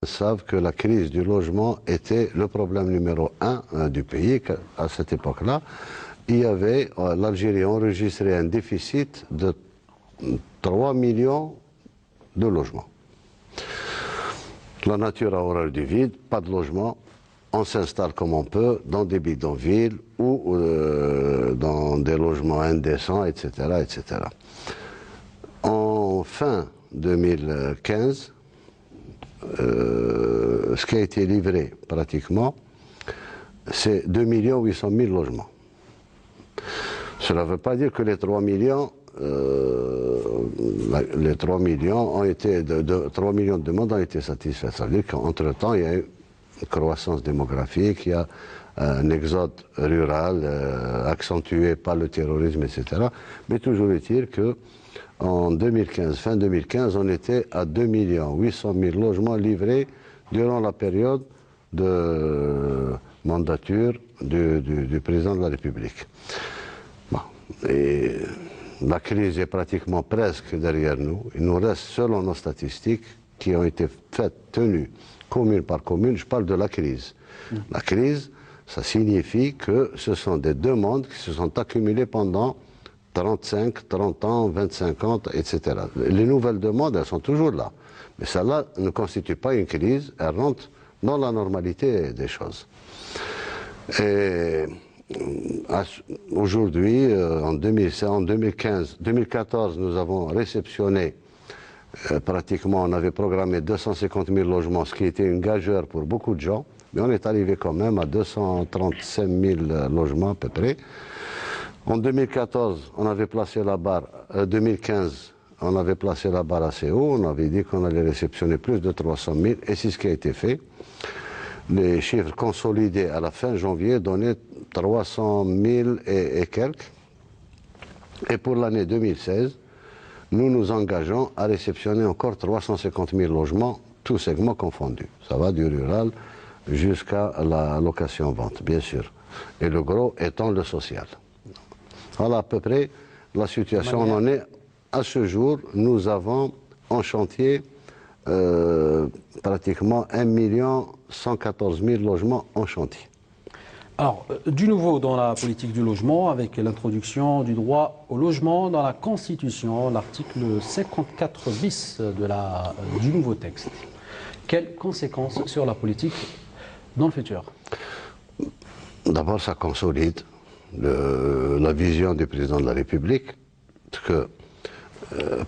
savent que la crise du logement était le problème numéro un du pays. À cette époque-là, il y avait, l'Algérie enregistré un déficit de 3 millions de logements. La nature a horreur du vide, pas de logement, on s'installe comme on peut dans des bidonvilles ou dans des logements indécents, etc., etc. En fin 2015, ce qui a été livré pratiquement, c'est 2 800 000 logements. Cela ne veut pas dire que les 3 millions, les 3 millions ont été 3 millions de demandes ont été satisfaites. Ça veut dire qu'entre-temps, il y a eu une croissance démographique, il y a un exode rural accentué par le terrorisme, etc. Mais toujours est-il que en 2015, fin 2015, on était à 2 800 000 logements livrés durant la période de mandature du président de la République. Bon. Et la crise est pratiquement presque derrière nous. Il nous reste, selon nos statistiques, qui ont été faites, tenues, commune par commune, je parle de la crise. La crise, ça signifie que ce sont des demandes qui se sont accumulées pendant 35, 30 ans, 25 ans, etc. Les nouvelles demandes, elles sont toujours là. Mais celles-là ne constituent pas une crise, elles rentrent dans la normalité des choses. Et aujourd'hui, en 2014, nous avons réceptionné, pratiquement, on avait programmé 250 000 logements, ce qui était une gageure pour beaucoup de gens, mais on est arrivé quand même à 235 000 logements à peu près. En 2014, on avait placé la barre, 2015, on avait placé la barre assez haut, on avait dit qu'on allait réceptionner plus de 300 000, et c'est ce qui a été fait. Les chiffres consolidés à la fin janvier donnaient 300 000 et quelques. Et pour l'année 2016, nous nous engageons à réceptionner encore 350 000 logements, tous segments confondus. Ça va du rural jusqu'à la location-vente, bien sûr. Et le gros étant le social. Voilà à peu près la situation. On en est à ce jour. Nous avons en chantier pratiquement 1 114 000 logements en chantier. Alors, du nouveau dans la politique du logement, avec l'introduction du droit au logement dans la Constitution, l'article 54 bis du nouveau texte. Quelles conséquences sur la politique dans le futur? D'abord, ça consolide la vision du président de la République, que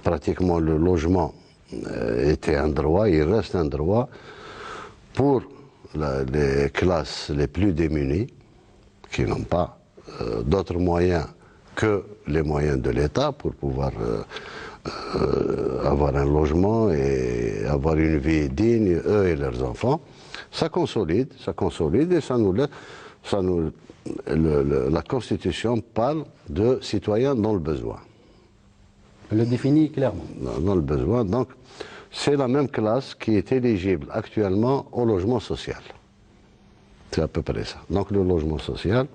pratiquement le logement était un droit, il reste un droit pour les classes les plus démunies, qui n'ont pas d'autres moyens que les moyens de l'État pour pouvoir avoir un logement et avoir une vie digne, eux et leurs enfants. Ça consolide et ça nous laisse... la Constitution parle de citoyens dans le besoin. Elle le définit clairement. Dans le besoin, donc c'est la même classe qui est éligible actuellement au logement social. C'est à peu près ça. Donc le logement social,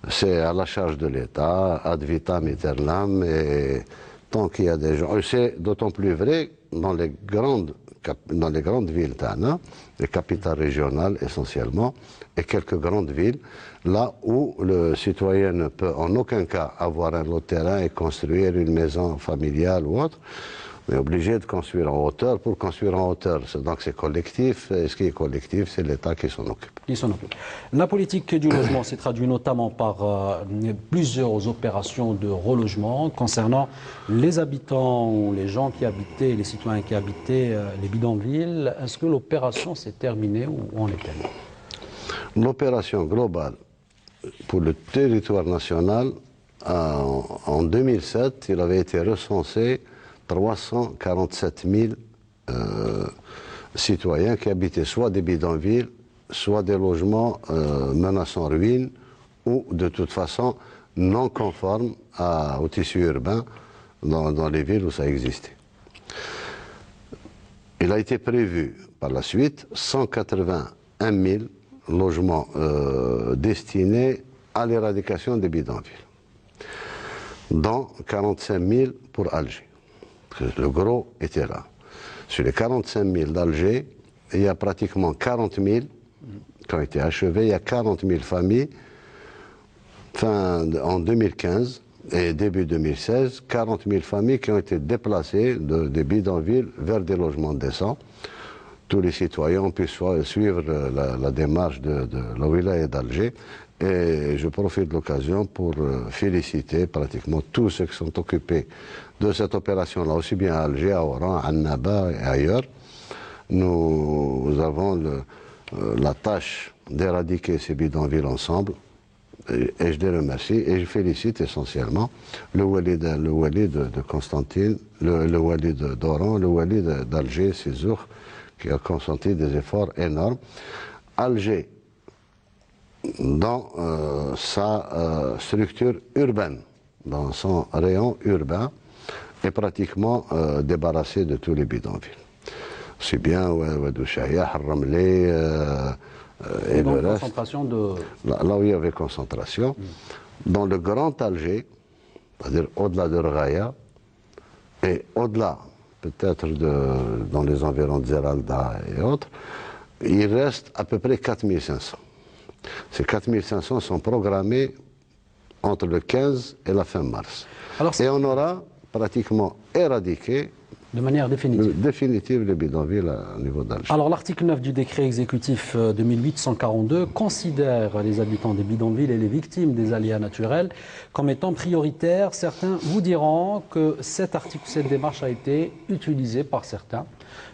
c'est à la charge de l'État, ad vitam aeternam, et tant qu'il y a des gens... C'est d'autant plus vrai dans les grandes villes d'Anna, les capitales régionales essentiellement, et quelques grandes villes, là où le citoyen ne peut en aucun cas avoir un lot de terrain et construire une maison familiale ou autre, mais obligé de construire en hauteur. Pour construire en hauteur, donc c'est collectif, et ce qui est collectif, c'est l'État qui s'en occupe. La politique du logement s'est traduite notamment par plusieurs opérations de relogement concernant les habitants ou les gens qui habitaient, les citoyens qui habitaient les bidonvilles. Est-ce que l'opération s'est terminée ou en est-elle? L'opération globale pour le territoire national, en 2007, il avait été recensé 347 000 citoyens qui habitaient soit des bidonvilles, soit des logements menaçant ruine ou de toute façon non conformes au tissu urbain dans les villes où ça existait. Il a été prévu par la suite 181 000 logements destinés à l'éradication des bidonvilles, dont 45 000 pour Alger. Le gros était là. Sur les 45 000 d'Alger, il y a pratiquement 40 000 qui ont été achevés, il y a 40 000 familles. En 2015 et début 2016, 40 000 familles qui ont été déplacées des bidonvilles vers des logements décents. Tous les citoyens ont pu suivre la démarche de la wilaya d'Alger. Et je profite de l'occasion pour féliciter pratiquement tous ceux qui sont occupés de cette opération-là, aussi bien à Alger, à Oran, à Annaba et ailleurs. Nous avons la tâche d'éradiquer ces bidonvilles ensemble. Et je les remercie et je félicite essentiellement le wali de Constantine, le wali d'Oran, le wali d'Alger, Sizour, qui a consenti des efforts énormes. Alger, dans sa structure urbaine, dans son rayon urbain, est pratiquement débarrassé de tous les bidonvilles. C'est bien Ouadou Chahia, Harramlé, et donc, le reste. Concentration de... Là où il y avait concentration. Dans le Grand Alger, c'est-à-dire au-delà de Raya, et au-delà, peut-être dans les environs de Zeralda et autres, il reste à peu près 4500. Ces 4500 sont programmés entre le 15 et la fin mars. Alors, et on aura pratiquement éradiqué de manière définitive les bidonvilles au niveau d'Alger. Alors l'article 9 du décret exécutif 2008-142 considère les habitants des bidonvilles et les victimes des aléas naturels comme étant prioritaires. Certains vous diront que cet article, cette démarche a été utilisée par certains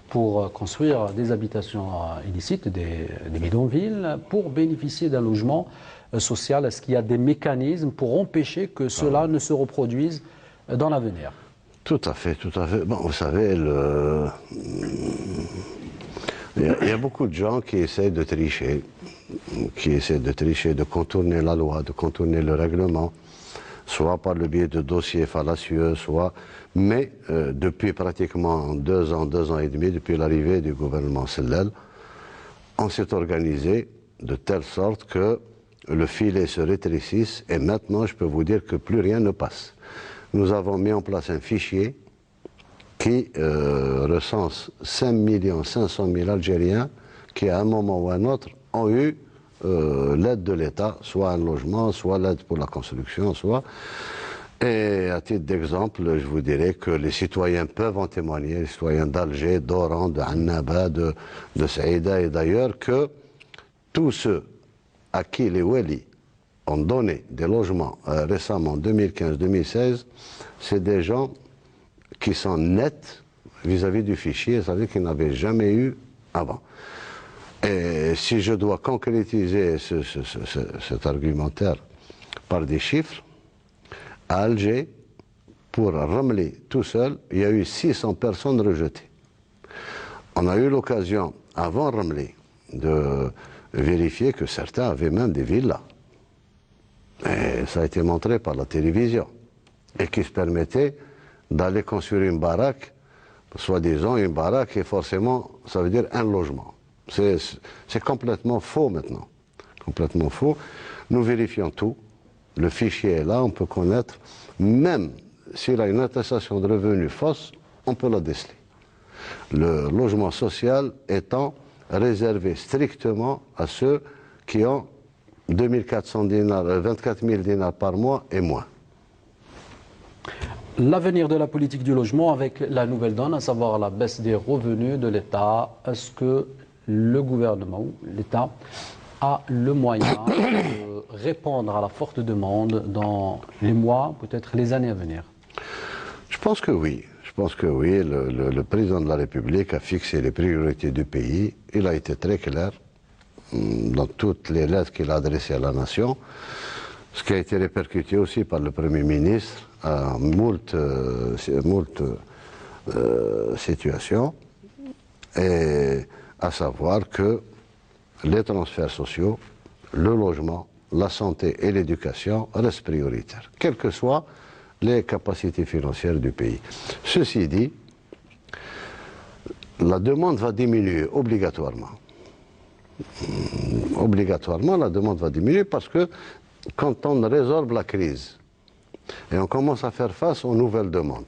pour construire des habitations illicites, des bidonvilles, pour bénéficier d'un logement social. Est-ce qu'il y a des mécanismes pour empêcher que cela ne se reproduise dans l'avenir ? Tout à fait, tout à fait. Bon, vous savez, il y a beaucoup de gens qui essaient de tricher, de contourner la loi, de contourner le règlement, soit par le biais de dossiers fallacieux, soit... Mais depuis pratiquement 2 ans et demi, depuis l'arrivée du gouvernement Sellel, on s'est organisé de telle sorte que le filet se rétrécisse et maintenant, je peux vous dire que plus rien ne passe. Nous avons mis en place un fichier qui recense 5 500 000 Algériens qui, à un moment ou à un autre, ont eu l'aide de l'État, soit un logement, soit l'aide pour la construction, soit... Et à titre d'exemple, je vous dirais que les citoyens peuvent en témoigner, les citoyens d'Alger, d'Oran, de Annaba, de Saïda et d'ailleurs, que tous ceux à qui les Wali ont donné des logements récemment, 2015-2016, c'est des gens qui sont nets vis-à-vis du fichier, c'est-à-dire qu'ils n'avaient jamais eu avant. Et si je dois concrétiser cet argumentaire par des chiffres, à Alger, pour Ramli tout seul, il y a eu 600 personnes rejetées. On a eu l'occasion, avant Ramli, de vérifier que certains avaient même des villas. Et ça a été montré par la télévision. Et qui se permettait d'aller construire une baraque, soi-disant une baraque, et forcément, ça veut dire un logement. C'est complètement faux maintenant. Complètement faux. Nous vérifions tout. Le fichier est là, on peut connaître. Même s'il a une attestation de revenus fausse, on peut la déceler. Le logement social étant réservé strictement à ceux qui ont 2400 dinars, 24 000 dinars par mois et moins. L'avenir de la politique du logement avec la nouvelle donne, à savoir la baisse des revenus de l'État, est-ce que le gouvernement ou l'État a le moyen de répondre à la forte demande dans les mois, peut-être les années à venir? Je pense que oui. Je pense que oui. Le président de la République a fixé les priorités du pays. Il a été très clair dans toutes les lettres qu'il a adressées à la nation, ce qui a été répercuté aussi par le Premier ministre à moult situations, et à savoir que les transferts sociaux, le logement, la santé et l'éducation restent prioritaires, quelles que soient les capacités financières du pays. Ceci dit, la demande va diminuer obligatoirement. Obligatoirement, la demande va diminuer parce que quand on résorbe la crise et on commence à faire face aux nouvelles demandes,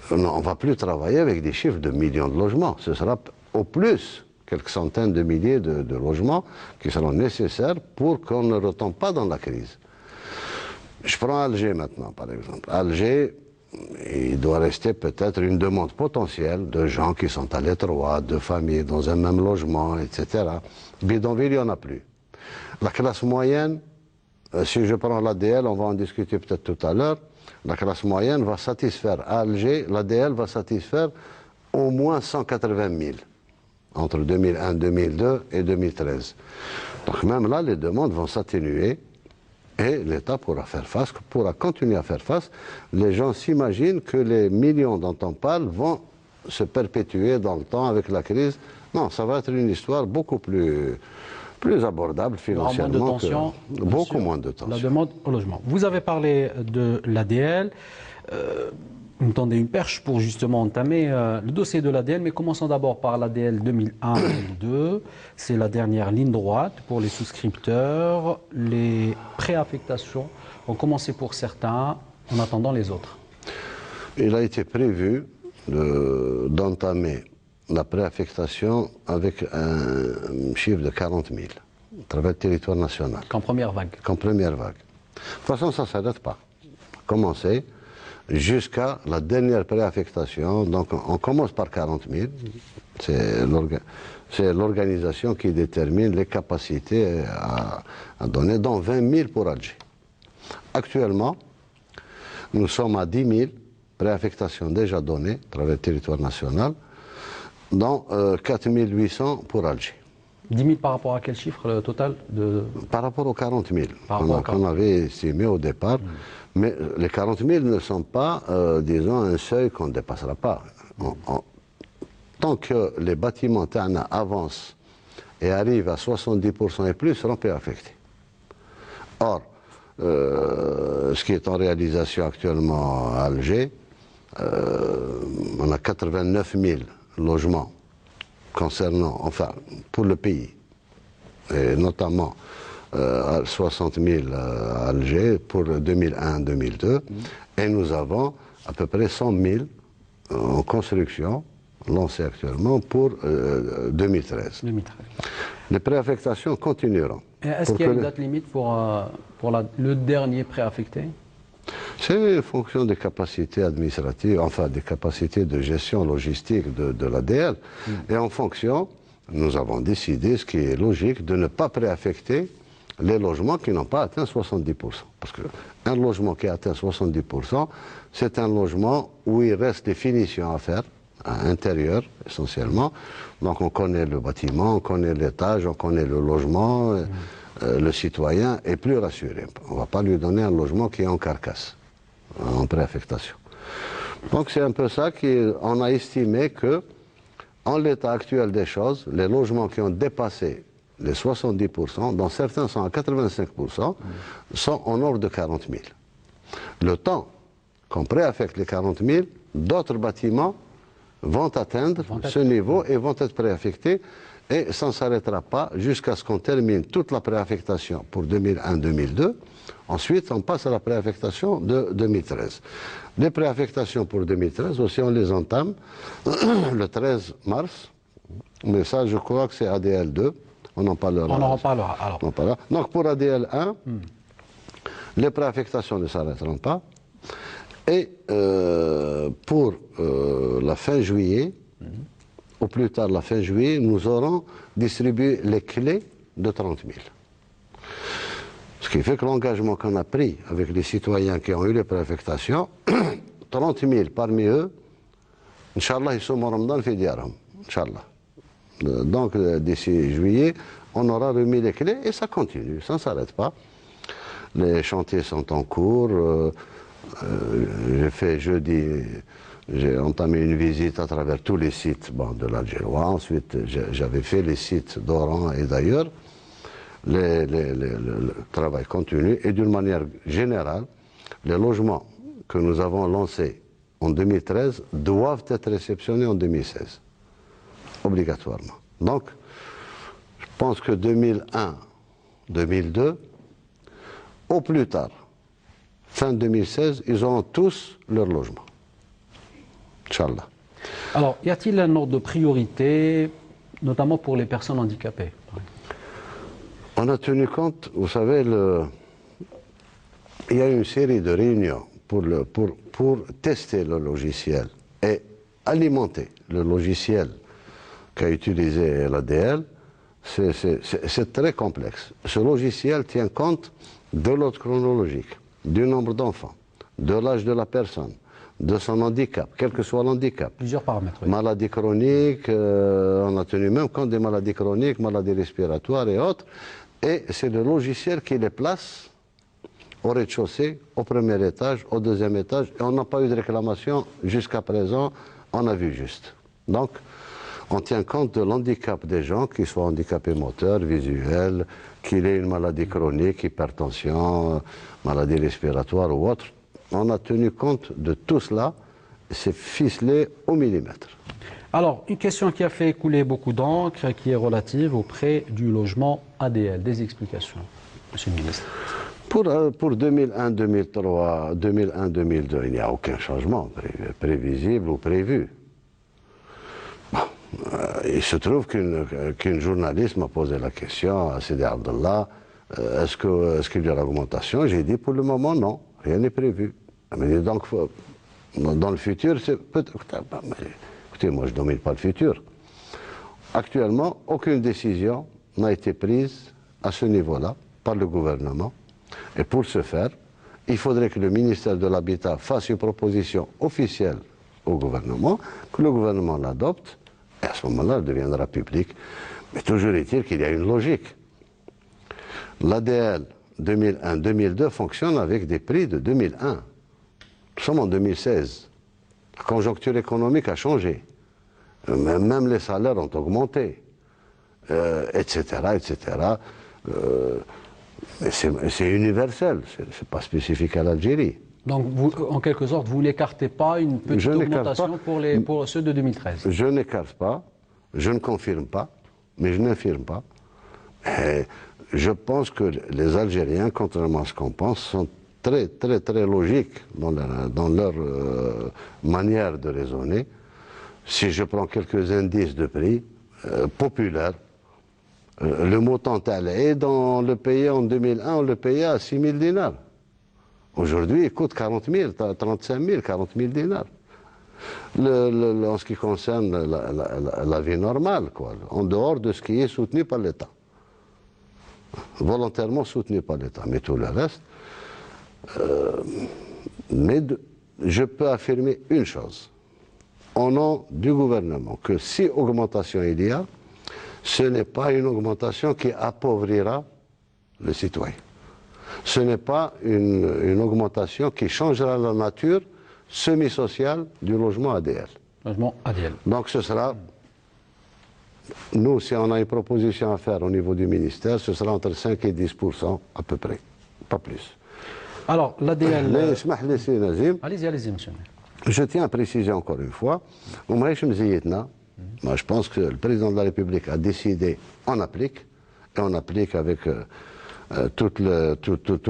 on ne va plus travailler avec des chiffres de millions de logements. Ce sera au plus quelques centaines de milliers de logements qui seront nécessaires pour qu'on ne retombe pas dans la crise. Je prends Alger maintenant, par exemple. Alger, il doit rester peut-être une demande potentielle de gens qui sont à l'étroit, de familles dans un même logement, etc. Bidonville, il n'y en a plus. La classe moyenne, si je prends l'ADL, on va en discuter peut-être tout à l'heure, la classe moyenne va satisfaire à Alger, l'ADL va satisfaire au moins 180 000 entre 2001, 2002 et 2013. Donc même là, les demandes vont s'atténuer. Et l'État pourra faire face, pourra continuer à faire face. Les gens s'imaginent que les millions dont on parle vont se perpétuer dans le temps avec la crise. Non, ça va être une histoire beaucoup plus abordable financièrement. Moins de tension, beaucoup moins de tension. La demande au logement. Vous avez parlé de l'ADL. Vous me tendez une perche pour justement entamer le dossier de l'ADL, mais commençons d'abord par l'ADL 2001-2002. C'est la dernière ligne droite pour les souscripteurs. Les préaffectations ont commencé pour certains, en attendant les autres. Il a été prévu d'entamer la préaffectation avec un chiffre de 40 000 à travers le territoire national. Qu'en première vague. Qu'en première vague. De toute façon, ça ne s'arrête pas. Commencer jusqu'à la dernière préaffectation. Donc on commence par 40 000. C'est l'organisation qui détermine les capacités à donner, dont 20 000 pour Alger. Actuellement, nous sommes à 10 000 préaffectations déjà données à travers le territoire national, dont 4 800 pour Alger. 10 000 par rapport à quel chiffre total Par rapport aux 40 000 qu'on avait estimé au départ. Mais les 40 000 ne sont pas, disons, un seuil qu'on ne dépassera pas. Tant que les bâtiments TANA avancent et arrivent à 70% et plus, seront préaffectés. Or, ce qui est en réalisation actuellement à Alger, on a 89 000 logements concernant, enfin, pour le pays, et notamment 60 000 à Alger pour 2001-2002, et nous avons à peu près 100 000 en construction, lancées actuellement pour 2013. Les préaffectations continueront. Est-ce qu'il y a une date limite pour le dernier préaffecté? C'est en fonction des capacités administratives, enfin des capacités de gestion logistique de l'ADL. Et en fonction, nous avons décidé, ce qui est logique, de ne pas préaffecter les logements qui n'ont pas atteint 70%. Parce qu'un logement qui a atteint 70%, c'est un logement où il reste des finitions à faire, à l'intérieur essentiellement. Donc on connaît le bâtiment, on connaît l'étage, on connaît le logement, le citoyen est plus rassuré. On ne va pas lui donner un logement qui est en carcasse, en préaffectation. Donc c'est un peu ça qu'on a estimé que, en l'état actuel des choses, les logements qui ont dépassé les 70%, dont certains sont à 85%, sont en ordre de 40 000. Le temps qu'on préaffecte les 40 000, d'autres bâtiments vont atteindre ce niveau et vont être préaffectés, et ça ne s'arrêtera pas jusqu'à ce qu'on termine toute la préaffectation pour 2001-2002. Ensuite, on passe à la préaffectation de 2013. Les préaffectations pour 2013 aussi, on les entame le 13 mars, mais ça, je crois que c'est ADL 2. On en parlera. On en reparlera. Alors. Donc pour ADL 1, les préaffectations ne s'arrêteront pas. Et pour la fin juillet, au plus tard la fin juillet, nous aurons distribué les clés de 30 000. Ce qui fait que l'engagement qu'on a pris avec les citoyens qui ont eu les préaffectations, 30 000 parmi eux, Inch'Allah, ils sont au Ramadan fi diarhum. Inch'Allah. Donc d'ici juillet, on aura remis les clés et ça continue, ça ne s'arrête pas. Les chantiers sont en cours. J'ai fait jeudi, j'ai entamé une visite à travers tous les sites de l'Algérois. Ensuite, j'avais fait les sites d'Oran et d'ailleurs. Le travail continue et d'une manière générale, les logements que nous avons lancés en 2013 doivent être réceptionnés en 2016, obligatoirement. Donc, je pense que 2001, 2002, au plus tard, fin 2016, ils auront tous leur logement. Inch'Allah. Alors, y a-t-il un ordre de priorité notamment pour les personnes handicapées. On a tenu compte, vous savez, il y a une série de réunions pour tester le logiciel et alimenter le logiciel qu'a utilisé l'ADL. C'est très complexe. Ce logiciel tient compte de l'ordre chronologique, du nombre d'enfants, de l'âge de la personne, de son handicap, quel que soit l'handicap. Plusieurs paramètres. Oui. Maladies chroniques, on a tenu même compte des maladies chroniques, maladies respiratoires et autres. Et c'est le logiciel qui les place au rez-de-chaussée, au premier étage, au deuxième étage. Et on n'a pas eu de réclamation jusqu'à présent, on a vu juste. Donc, on tient compte de l'handicap des gens, qu'ils soient handicapés moteurs, visuels, qu'il ait une maladie chronique, hypertension, maladie respiratoire ou autre. On a tenu compte de tout cela, c'est ficelé au millimètre. Alors, une question qui a fait couler beaucoup d'encre, qui est relative au prêt du logement ADL. Des explications, Monsieur le ministre. Pour 2001, 2003, 2001, 2002, il n'y a aucun changement prévisible ou prévu. Bon, il se trouve qu'une journaliste m'a posé la question à Sidi Abdallah, est-ce qu'il y aura augmentation? J'ai dit pour le moment non, rien n'est prévu. Mais donc, dans le futur, c'est peut-être... Écoutez, moi je ne domine pas le futur. Actuellement, aucune décision n'a été prise à ce niveau-là par le gouvernement. Et pour ce faire, il faudrait que le ministère de l'Habitat fasse une proposition officielle au gouvernement, que le gouvernement l'adopte, et à ce moment-là, elle deviendra publique. Mais toujours est-il qu'il y a une logique. L'ADL 2001-2002 fonctionne avec des prix de 2001. Nous sommes en 2016. La conjoncture économique a changé. Même les salaires ont augmenté, etc., etc. C'est universel, ce n'est pas spécifique à l'Algérie. Donc, vous, en quelque sorte, vous n'écartez pas une petite augmentation pour ceux de 2013? Je n'écarte pas, je ne confirme pas, mais je n'infirme pas. Et je pense que les Algériens, contrairement à ce qu'on pense, sont très, très, très logiques dans leur manière de raisonner. Si je prends quelques indices de prix populaires, le montant tel est dans le pays en 2001, on le payait à 6 000 dinars. Aujourd'hui, il coûte 40 000, 35 000, 40 000 dinars. En ce qui concerne la vie normale, quoi, en dehors de ce qui est soutenu par l'État. Volontairement soutenu par l'État, mais tout le reste. Je peux affirmer une chose, au nom du gouvernement, que si augmentation il y a, ce n'est pas une augmentation qui appauvrira le citoyen. Ce n'est pas une augmentation qui changera la nature semi-sociale du logement ADL. Logement ADL. Donc ce sera, nous, si on a une proposition à faire au niveau du ministère, ce sera entre 5 et 10% à peu près, pas plus. Alors, l'ADL... Allez-y, allez-y, monsieur. Je tiens à préciser encore une fois, moi je pense que le président de la République a décidé, on applique, et on applique avec tout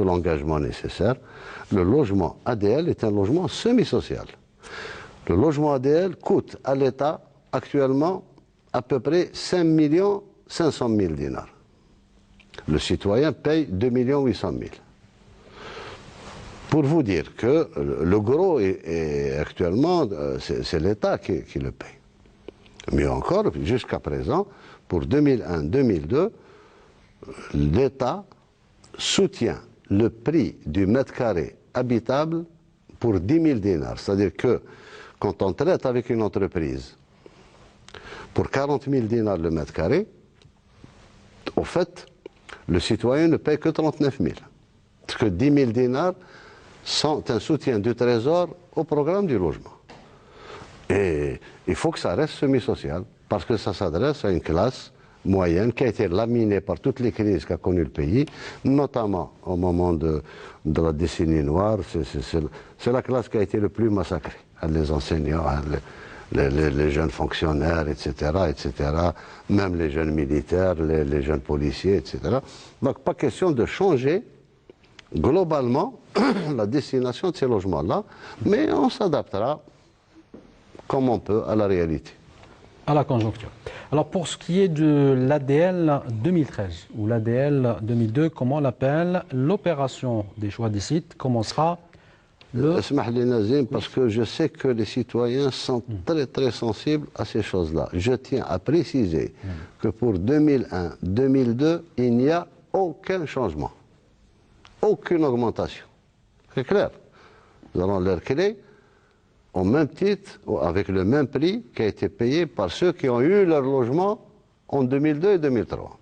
l'engagement nécessaire. Le logement ADL est un logement semi-social. Le logement ADL coûte à l'État actuellement à peu près 5 500 000 dinars. Le citoyen paye 2 800 000. Pour vous dire que le gros est actuellement, c'est l'État qui le paye. Mieux encore, jusqu'à présent, pour 2001-2002, l'État soutient le prix du mètre carré habitable pour 10 000 dinars. C'est-à-dire que quand on traite avec une entreprise pour 40 000 dinars le mètre carré, au fait, le citoyen ne paye que 39 000. Parce que 10 000 dinars sont un soutien du Trésor au programme du logement. Et il faut que ça reste semi-social, parce que ça s'adresse à une classe moyenne qui a été laminée par toutes les crises qu'a connues le pays, notamment au moment de la décennie noire. C'est la classe qui a été le plus massacrée. Les enseignants, les jeunes fonctionnaires, etc., etc., même les jeunes militaires, les jeunes policiers, etc. Donc pas question de changer globalement la destination de ces logements-là, mais on s'adaptera comme on peut à la réalité. À la conjoncture. Alors pour ce qui est de l'ADL 2013 ou l'ADL 2002, comment on l'appelle, l'opération des choix des sites commencera le... Esmah li Nazim, parce que je sais que les citoyens sont très très sensibles à ces choses-là. Je tiens à préciser que pour 2001-2002, il n'y a aucun changement, aucune augmentation. C'est clair. Nous allons leur créer au même titre, avec le même prix qui a été payé par ceux qui ont eu leur logement en 2002 et 2003.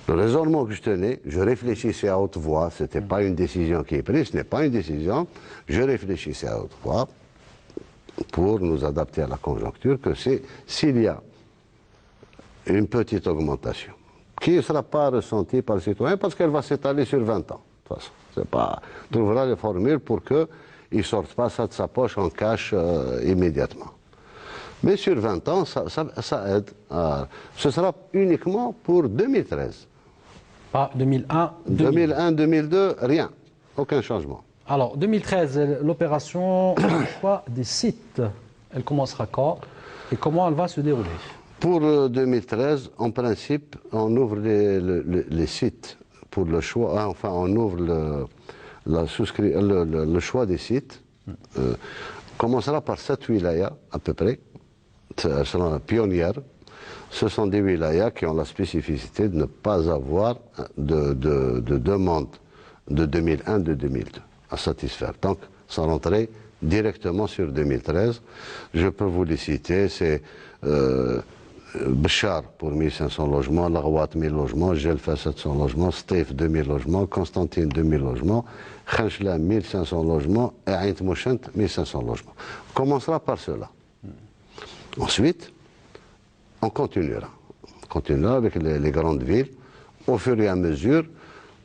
Le raisonnement que je tenais, je réfléchissais à haute voix, ce n'était pas une décision qui est prise, ce n'est pas une décision, je réfléchissais à haute voix pour nous adapter à la conjoncture, que c'est s'il y a une petite augmentation, qui ne sera pas ressentie par le citoyen parce qu'elle va s'étaler sur 20 ans. De toute façon, c'est pas, on trouvera les formules pour qu'il ne sorte pas ça de sa poche en cash immédiatement. Mais sur 20 ans, ça aide. Ce sera uniquement pour 2013. Pas 2001, 2001, 2002, rien. Aucun changement. Alors, 2013, l'opération choix des sites, elle commencera quand et comment elle va se dérouler? Pour 2013, en principe, on ouvre les sites pour le choix, enfin, on ouvre le choix des sites. Commencera par 7 wilayas, à peu près. Elles seront pionnières. Ce sont des wilayas qui ont la spécificité de ne pas avoir de demande de 2001, de 2002 à satisfaire. Donc, sans rentrer directement sur 2013, je peux vous les citer, c'est Béchar pour 1500 logements, Laghouat 1000 logements, Jelfa 700 logements, Stéf 2000 logements, Constantine 2000 logements, Khanchla 1500 logements et Aïnt Mouchent 1500 logements. On commencera par cela. Ensuite, on continuera. On continuera avec les grandes villes. Au fur et à mesure,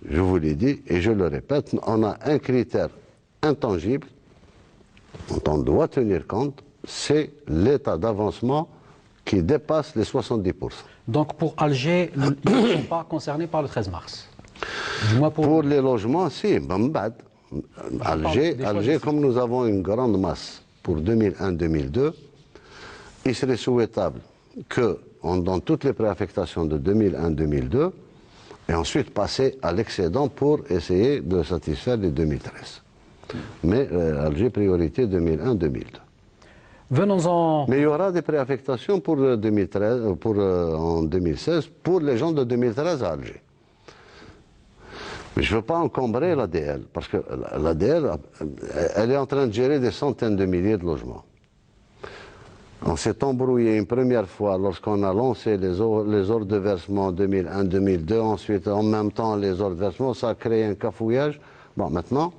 je vous l'ai dit et je le répète, on a un critère intangible dont on doit tenir compte, c'est l'état d'avancement qui dépasse les 70%. Donc pour Alger, ils ne sont pas concernés par le 13 mars. Du moins pour les logements, si, Bambad. Alger, comme nous avons une grande masse pour 2001-2002, il serait souhaitable que, dans toutes les préaffectations de 2001-2002, et ensuite passer à l'excédent pour essayer de satisfaire les 2013. Mais Alger, priorité 2001-2002. Venons-en. Mais il y aura des préaffectations pour 2013, en 2016 pour les gens de 2013 à Alger. Mais je ne veux pas encombrer l'ADL, parce que l'ADL, elle est en train de gérer des centaines de milliers de logements. On s'est embrouillé une première fois lorsqu'on a lancé les ordres de versement 2001-2002, ensuite en même temps les ordres de versement, ça a créé un cafouillage. Bon, maintenant,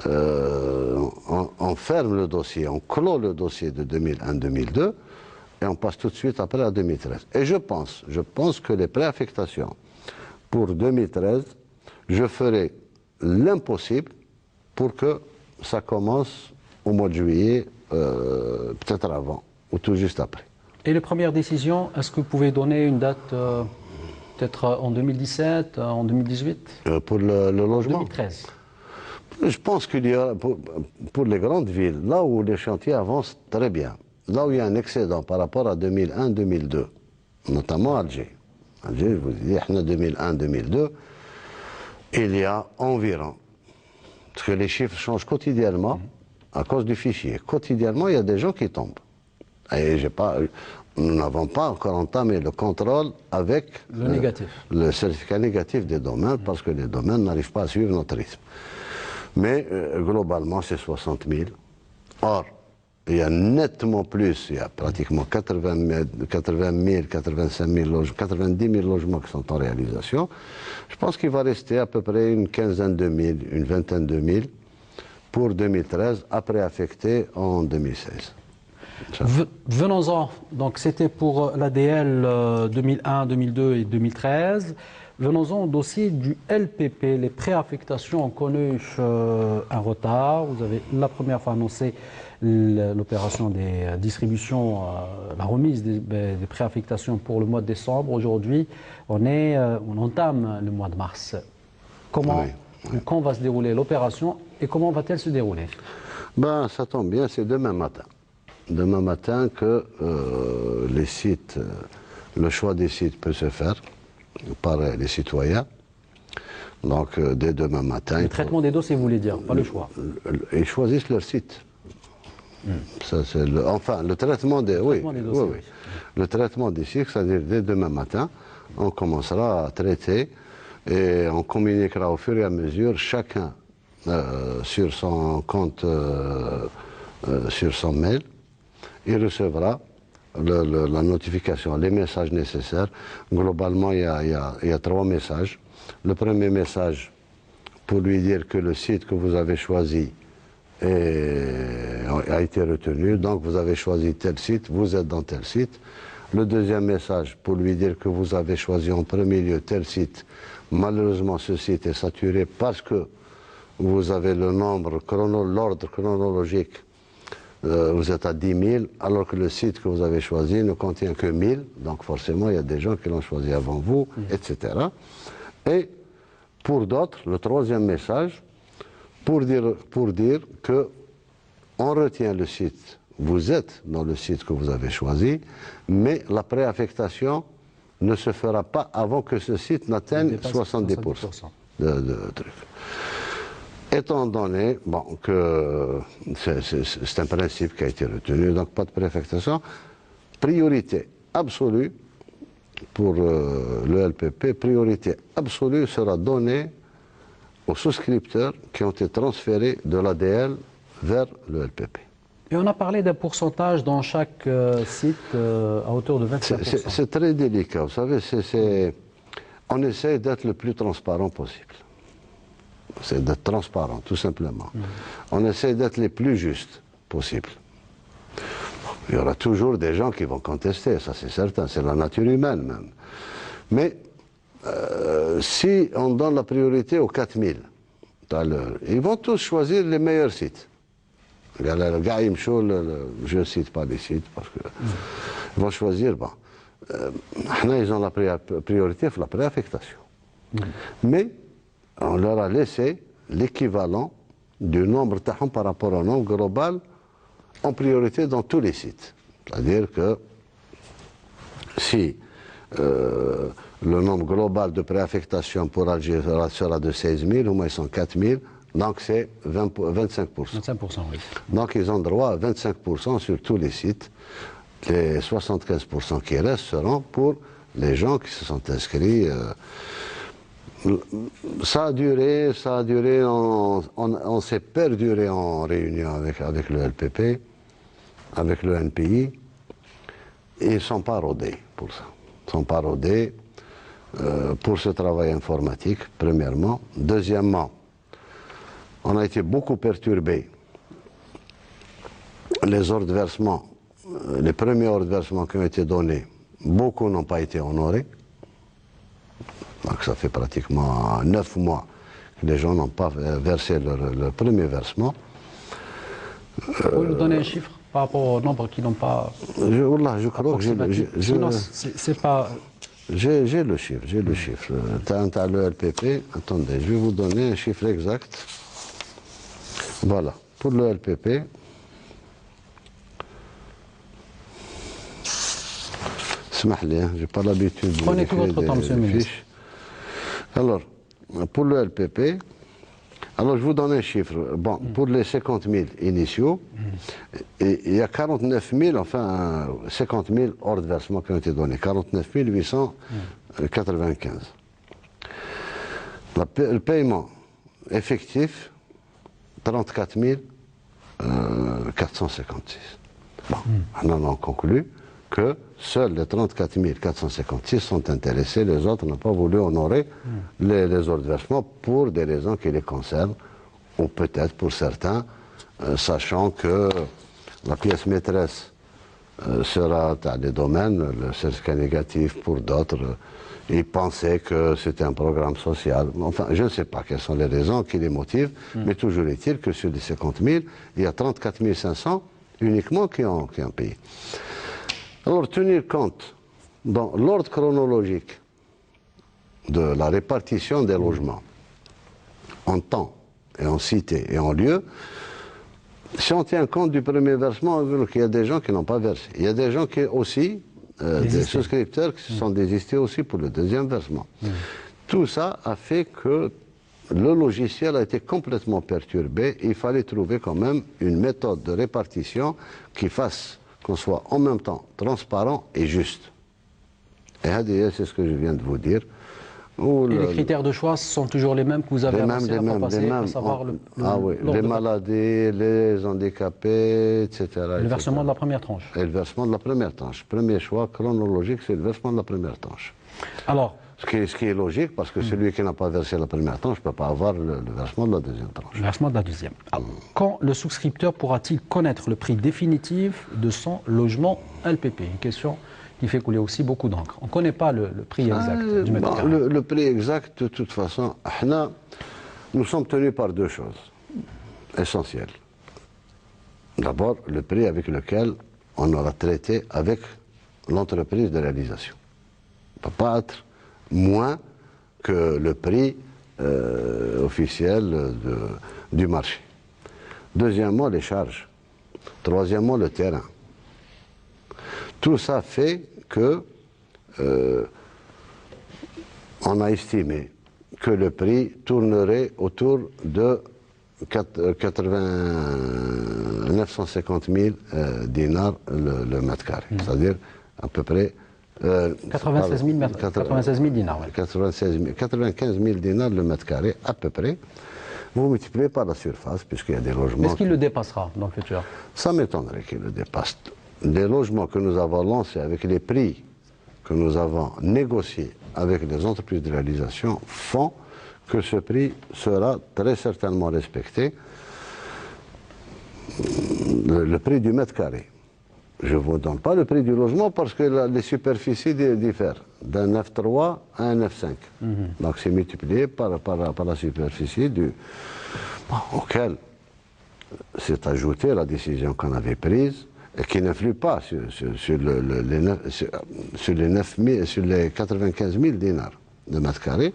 on ferme le dossier, on clôt le dossier de 2001-2002 et on passe tout de suite après à 2013. Et je pense que les préaffectations pour 2013, je ferai l'impossible pour que ça commence au mois de juillet, peut-être avant ou tout juste après. Et les premières décisions, est-ce que vous pouvez donner une date, peut-être en 2017, en 2018 pour le logement 2013. Je pense qu'il y a, pour les grandes villes, là où les chantiers avancent très bien, là où il y a un excédent par rapport à 2001-2002, notamment Alger. Alger, je vous dis, 2001-2002, il y a environ, parce que les chiffres changent quotidiennement à cause du fichier. Quotidiennement, il y a des gens qui tombent. Et nous n'avons pas encore entamé le contrôle avec le certificat négatif des domaines, parce que les domaines n'arrivent pas à suivre notre rythme. Mais globalement, c'est 60 000. Or, il y a nettement plus, il y a pratiquement 80 000, 85 000 logements, 90 000 logements qui sont en réalisation. Je pense qu'il va rester à peu près une quinzaine de mille, une vingtaine de mille pour 2013, après affecté en 2016. Venons-en, donc c'était pour l'ADL 2001, 2002 et 2013. Venons-en au dossier du LPP. Les préaffectations ont connu un retard. Vous avez la première fois annoncé l'opération des distributions, la remise des préaffectations pour le mois de décembre. Aujourd'hui, on entame le mois de mars. Comment, quand va se dérouler l'opération et comment va-t-elle se dérouler? Ça tombe bien, c'est demain matin. demain matin que les sites, le choix des sites peut se faire par les citoyens. Donc, dès demain matin... Le traitement des dossiers, vous voulez dire, pas le choix. Ils choisissent leur site. Ça, enfin, le traitement des... Le traitement des dossiers, oui. Le traitement des sites, c'est-à-dire dès demain matin, on commencera à traiter et on communiquera au fur et à mesure, chacun sur son compte, sur son mail, il recevra la notification, les messages nécessaires. Globalement, il y a 3 messages. Le premier message pour lui dire que le site que vous avez choisi a été retenu, donc vous avez choisi tel site, vous êtes dans tel site. Le deuxième message pour lui dire que vous avez choisi en premier lieu tel site. Malheureusement, ce site est saturé parce que vous avez l'ordre chronologique, vous êtes à 10 000, alors que le site que vous avez choisi ne contient que 1000, donc forcément il y a des gens qui l'ont choisi avant vous, etc. Et pour d'autres, le troisième message, pour dire que on retient le site, vous êtes dans le site que vous avez choisi, mais la préaffectation ne se fera pas avant que ce site n'atteigne 70% de trucs. Étant donné que c'est un principe qui a été retenu, donc pas de préaffectation, priorité absolue pour le LPP, priorité absolue sera donnée aux souscripteurs qui ont été transférés de l'ADL vers le LPP. Et on a parlé d'un pourcentage dans chaque site à hauteur de 25%. C'est très délicat, vous savez, on essaie d'être le plus transparent possible. C'est d'être transparent, tout simplement. On essaie d'être les plus justes possible. Il y aura toujours des gens qui vont contester, ça c'est certain, c'est la nature humaine même. Mais si on donne la priorité aux 4000 tout à l'heure, ils vont tous choisir les meilleurs sites. Le gars, je ne cite pas les sites parce que ils vont choisir. Ils ont la priorité pour la préaffectation. Mais on leur a laissé l'équivalent du nombre par rapport au nombre global en priorité dans tous les sites. C'est-à-dire que si le nombre global de préaffectation pour Alger sera de 16 000, au moins ils sont 4 000, donc c'est 25%. 25%, oui. Donc ils ont droit à 25% sur tous les sites. Les 75% qui restent seront pour les gens qui se sont inscrits. Ça a duré, on s'est perduré en réunion avec le LPP, avec le NPI, et ils ne sont pas rodés pour ça. Ils ne sont pas rodés pour ce travail informatique, premièrement. Deuxièmement, on a été beaucoup perturbés. Les ordres de versement, les premiers ordres de versement qui ont été donnés, beaucoup n'ont pas été honorés. Donc ça fait pratiquement 9 mois que les gens n'ont pas versé leur premier versement. Vous pouvez nous donner un chiffre par rapport au nombre qui n'ont pas... Je crois que j'ai le chiffre. T'as le LPP, attendez, je vais vous donner un chiffre exact. Voilà, pour le LPP, j'ai pas l'habitude de... Prenez tout votre temps, monsieur le ministre. Alors, pour le LPP, alors je vous donne un chiffre. Bon, pour les 50 000 initiaux, il y a 49 000, enfin 50 000 hors de versement qui ont été donnés, 49 895. Le paiement effectif, 34 456. Bon, on a conclu que seuls les 34 456 sont intéressés, les autres n'ont pas voulu honorer les ordres de versement pour des raisons qui les concernent, ou peut-être pour certains, sachant que la pièce maîtresse sera dans les domaines, le certificat négatif pour d'autres, ils pensaient que c'était un programme social. Enfin, je ne sais pas quelles sont les raisons qui les motivent, mais toujours est-il que sur les 50 000, il y a 34 500 uniquement qui ont payé. Alors, tenir compte, dans l'ordre chronologique de la répartition des logements, en temps et en cité et en lieu, Si on tient compte du premier versement, il y a des gens qui n'ont pas versé. Il y a des gens qui aussi, des souscripteurs qui se sont désistés aussi pour le deuxième versement. Tout ça a fait que le logiciel a été complètement perturbé. Il fallait trouver quand même une méthode de répartition qui fasse qu'on soit en même temps transparent et juste. Et c'est ce que je viens de vous dire. Et les critères de choix sont toujours les mêmes que vous avez annoncés la fois passée, à savoir les maladies, les handicapés, etc. Le versement de la première tranche. Et le versement de la première tranche. Premier choix chronologique, c'est le versement de la première tranche. Alors, ce qui est logique, parce que celui qui n'a pas versé la première tranche ne peut pas avoir le versement de la deuxième tranche. Le versement de la deuxième. Alors, quand le souscripteur pourra-t-il connaître le prix définitif de son logement LPP? Une question qui fait couler aussi beaucoup d'encre. On ne connaît pas le prix exact du mètre carré. Le prix exact, de toute façon, nous sommes tenus par deux choses essentielles. D'abord, le prix avec lequel on aura traité avec l'entreprise de réalisation. Il ne peut pas être moins que le prix officiel du marché. Deuxièmement, les charges. Troisièmement, le terrain. Tout ça fait que on a estimé que le prix tournerait autour de 950 000 dinars le mètre carré. C'est-à-dire à peu près 96 000 dinars. Ouais. 95 000 dinars le mètre carré, à peu près. Vous multipliez par la surface, puisqu'il y a des logements. Est-ce qu'il le dépassera dans le futur? Ça m'étonnerait qu'il le dépasse. Les logements que nous avons lancés avec les prix que nous avons négociés avec les entreprises de réalisation font que ce prix sera très certainement respecté. Le prix du mètre carré. Je ne vous donne pas le prix du logement parce que les superficies diffèrent d'un F3 à un F5. Donc c'est multiplié par la superficie auquel s'est ajoutée la décision qu'on avait prise et qui n'influe pas sur les 95 000 dinars de mètre carré,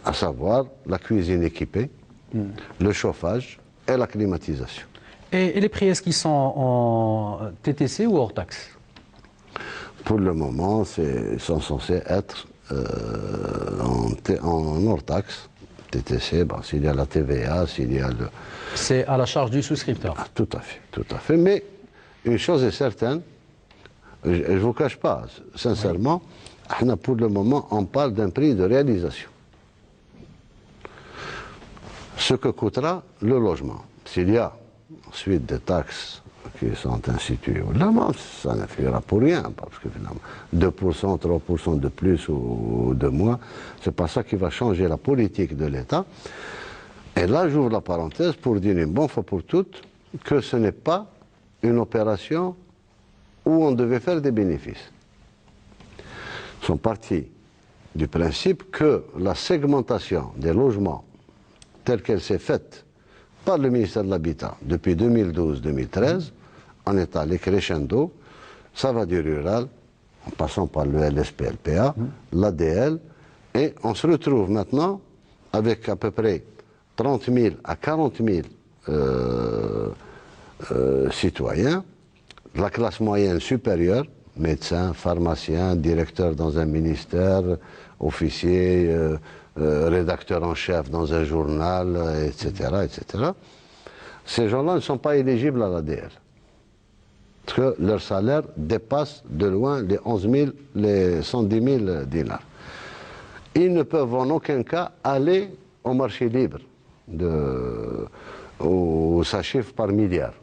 à savoir la cuisine équipée, le chauffage et la climatisation. Et les prix, est-ce qu'ils sont en TTC ou hors taxe? Pour le moment, ils sont censés être en hors taxe. TTC, s'il y a la TVA, s'il y a le... C'est à la charge du souscripteur. Ah, tout à fait. Mais une chose est certaine, je ne vous cache pas, sincèrement, pour le moment, on parle d'un prix de réalisation. Ce que coûtera le logement. S'il y a ensuite des taxes qui sont instituées, évidemment, ça n'influera pour rien, parce que finalement, 2%, 3% de plus ou de moins, ce n'est pas ça qui va changer la politique de l'État. Et là, j'ouvre la parenthèse pour dire une bonne fois pour toutes que ce n'est pas une opération où on devait faire des bénéfices. Ils sont partis du principe que la segmentation des logements telle qu'elle s'est faite par le ministère de l'Habitat depuis 2012-2013, en est allé crescendo, ça va du rural, en passant par le LSP-LPA, l'ADL, et on se retrouve maintenant avec à peu près 30 000 à 40 000 citoyens, la classe moyenne supérieure, médecins, pharmaciens, directeurs dans un ministère, officiers, rédacteurs en chef dans un journal, etc., etc. Ces gens-là ne sont pas éligibles à l'ADL. Parce que leur salaire dépasse de loin les 11 000, les 110 000 dinars. Ils ne peuvent en aucun cas aller au marché libre, où ça chiffre par milliard.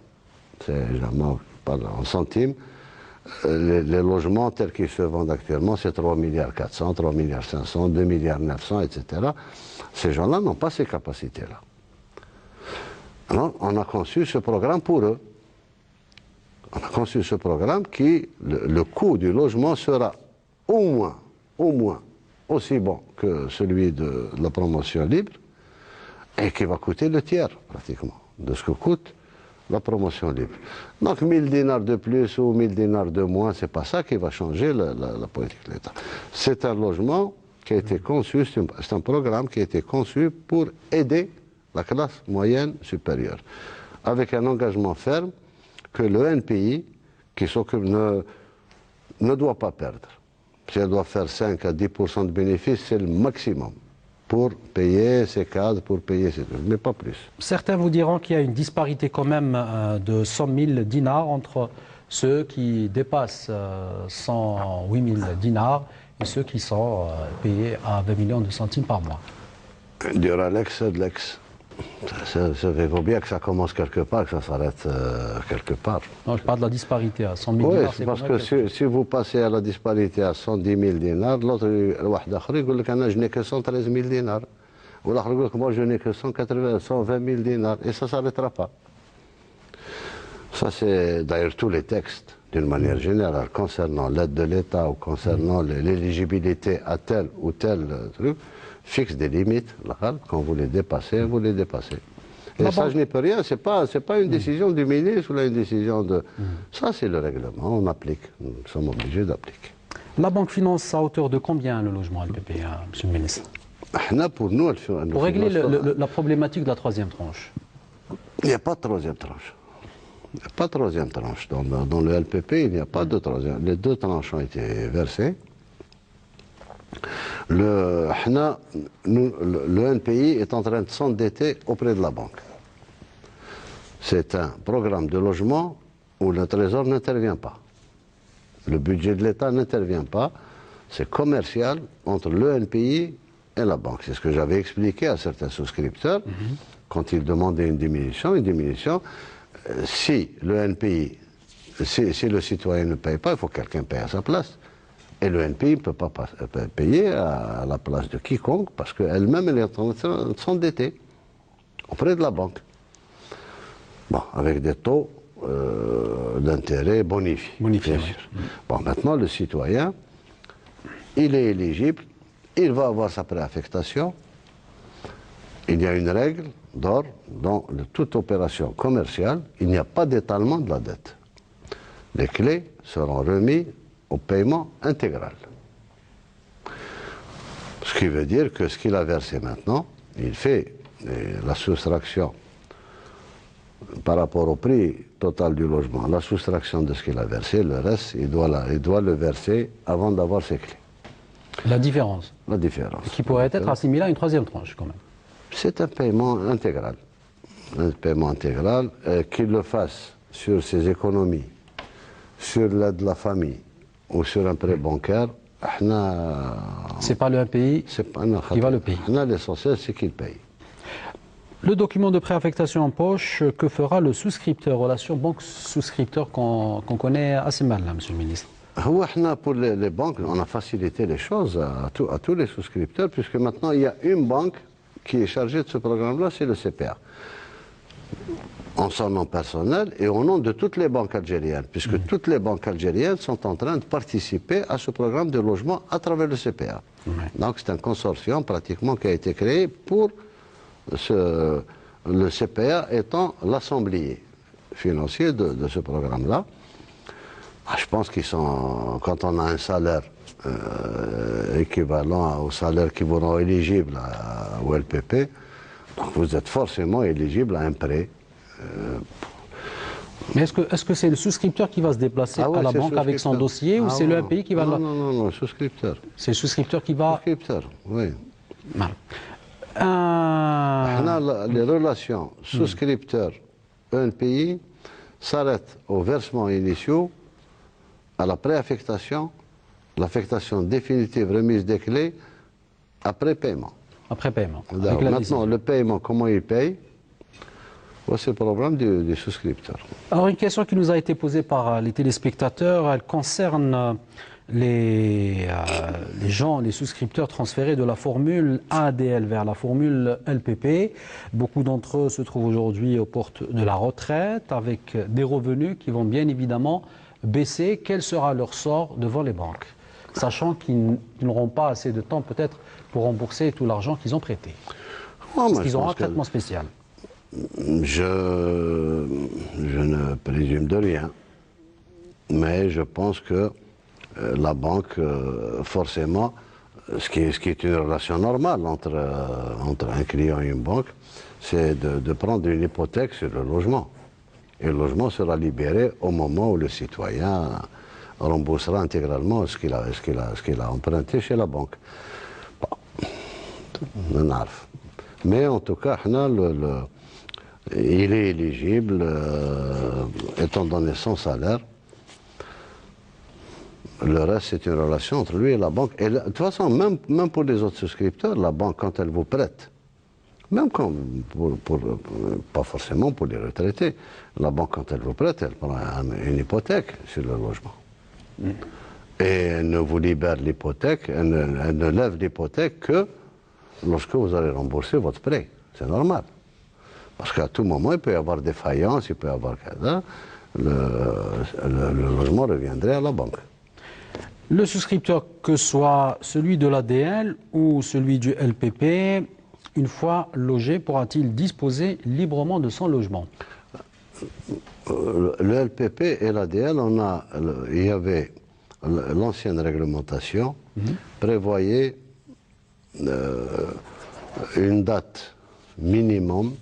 C'est jamais en centimes. Les logements tels qu'ils se vendent actuellement, c'est 3 milliards 400, 3 milliards 500, 2 milliards 900, etc. Ces gens-là n'ont pas ces capacités-là. Alors, on a conçu ce programme pour eux. On a conçu ce programme qui, le coût du logement sera au moins aussi bon que celui de la promotion libre et qui va coûter le tiers, pratiquement, de ce que coûte la promotion libre. Donc 1000 dinars de plus ou 1000 dinars de moins, c'est pas ça qui va changer la politique de l'État. C'est un logement qui a été conçu, c'est un programme qui a été conçu pour aider la classe moyenne supérieure. avec un engagement ferme que le NPI, qui s'occupe, ne doit pas perdre. Si elle doit faire 5 à 10% de bénéfices, c'est le maximum pour payer ses cadres, pour payer ses trucs, mais pas plus. Certains vous diront qu'il y a une disparité quand même de 100 000 dinars entre ceux qui dépassent 108 000 dinars et ceux qui sont payés à 20 millions de centimes par mois. Dire à l'ex, c'est de l'ex. Ça vaut bien que ça commence quelque part, que ça s'arrête quelque part. Non, je parle de la disparité à 100 000 oui, dinars. Oui, parce que si vous passez à la disparité à 110 000 dinars, l'autre, je n'ai que 113 000 dinars. Ou l'autre, moi, je n'ai que 120 000 dinars. Et ça ne s'arrêtera pas. Ça, c'est d'ailleurs tous les textes, d'une manière générale, concernant l'aide de l'État ou concernant l'éligibilité à tel ou tel truc, fixe des limites. Quand vous les dépassez, vous les dépassez. Et ça, je n'y peux rien. C'est pas une décision du ministre ou une décision de... Ça, c'est le règlement. On applique. Nous sommes obligés d'appliquer. La banque finance à hauteur de combien le logement LPP, monsieur le ministre? Pour nous, pour régler la problématique de la troisième tranche. Il n'y a pas de troisième tranche. Il n'y a pas de troisième tranche. Dans le LPP, il n'y a pas de troisième. Les deux tranches ont été versées. Le NPI est en train de s'endetter auprès de la banque. C'est un programme de logement où le Trésor n'intervient pas. Le budget de l'État n'intervient pas. C'est commercial entre le NPI et la banque. C'est ce que j'avais expliqué à certains souscripteurs quand ils demandaient une diminution. Si le NPI, si le citoyen ne paye pas, il faut que quelqu'un paye à sa place. Et le NPI ne peut pas payer à la place de quiconque parce qu'elle-même, elle est en train de s'endetter auprès de la banque. Bon, avec des taux d'intérêt bonifiés. Bien sûr. Bon, maintenant, le citoyen, il est éligible, il va avoir sa préaffectation. Il y a une règle d'or dans toute opération commerciale, il n'y a pas d'étalement de la dette. Les clés seront remises au paiement intégral. Ce qui veut dire que ce qu'il a versé maintenant, il fait la soustraction par rapport au prix total du logement, la soustraction de ce qu'il a versé, le reste, il doit le verser avant d'avoir ses clés. La différence? La différence. Qui pourrait être assimilé à une troisième tranche, quand même. C'est un paiement intégral. Un paiement intégral, qu'il le fasse sur ses économies, sur l'aide de la famille, ou sur un prêt bancaire, c'est pas le NPI qui va le payer. L'essentiel, c'est qu'il paye. Le document de préaffectation en poche, que fera le souscripteur, relation banque-souscripteur qu'on connaît assez mal, là, monsieur le ministre? Pour les banques, on a facilité les choses à tous les souscripteurs, puisque maintenant, il y a une banque qui est chargée de ce programme-là, c'est le CPA. En son nom personnel et au nom de toutes les banques algériennes, puisque toutes les banques algériennes sont en train de participer à ce programme de logement à travers le CPA. Donc c'est un consortium pratiquement qui a été créé pour le CPA étant l'assemblée financier de ce programme-là. Je pense qu'ils sont, quand on a un salaire équivalent au salaire qui vous rend éligible au LPP, donc vous êtes forcément éligible à un prêt. Mais est-ce que c'est le souscripteur qui va se déplacer à la banque avec son dossier ou c'est le NPI qui va... Non, le souscripteur. C'est le souscripteur qui va... Souscripteur, oui. Les relations souscripteur-NPI s'arrêtent aux versements initiaux, à la préaffectation, l'affectation définitive remise des clés, après paiement. Après paiement. Maintenant, le paiement, comment il paye? C'est le problème du souscripteur. Alors, une question qui nous a été posée par les téléspectateurs, elle concerne les souscripteurs transférés de la formule ADL vers la formule LPP. Beaucoup d'entre eux se trouvent aujourd'hui aux portes de la retraite avec des revenus qui vont bien évidemment baisser. Quel sera leur sort devant les banques, sachant qu'ils n'auront pas assez de temps peut-être pour rembourser tout l'argent qu'ils ont prêté? Parce qu'ils auront un traitement spécial. Je ne présume de rien, mais je pense que la banque, forcément, ce qui est une relation normale entre un client et une banque, c'est de prendre une hypothèque sur le logement. Et le logement sera libéré au moment où le citoyen remboursera intégralement ce qu'il a emprunté chez la banque. Bon, mais en tout cas, il est éligible, étant donné son salaire. Le reste, c'est une relation entre lui et la banque. Et de toute façon, même pour les autres souscripteurs, la banque, quand elle vous prête, même quand, pas forcément pour les retraités, la banque, quand elle vous prête, elle prend une hypothèque sur le logement. Et elle ne vous libère l'hypothèque, elle ne lève l'hypothèque que lorsque vous allez rembourser votre prêt. C'est normal. Parce qu'à tout moment, il peut y avoir des faillances, il peut y avoir le logement reviendrait à la banque. Le souscripteur, que soit celui de l'ADL ou celui du LPP, une fois logé, pourra-t-il disposer librement de son logement? Le LPP et l'ADL, il y avait l'ancienne réglementation, prévoyait une date minimum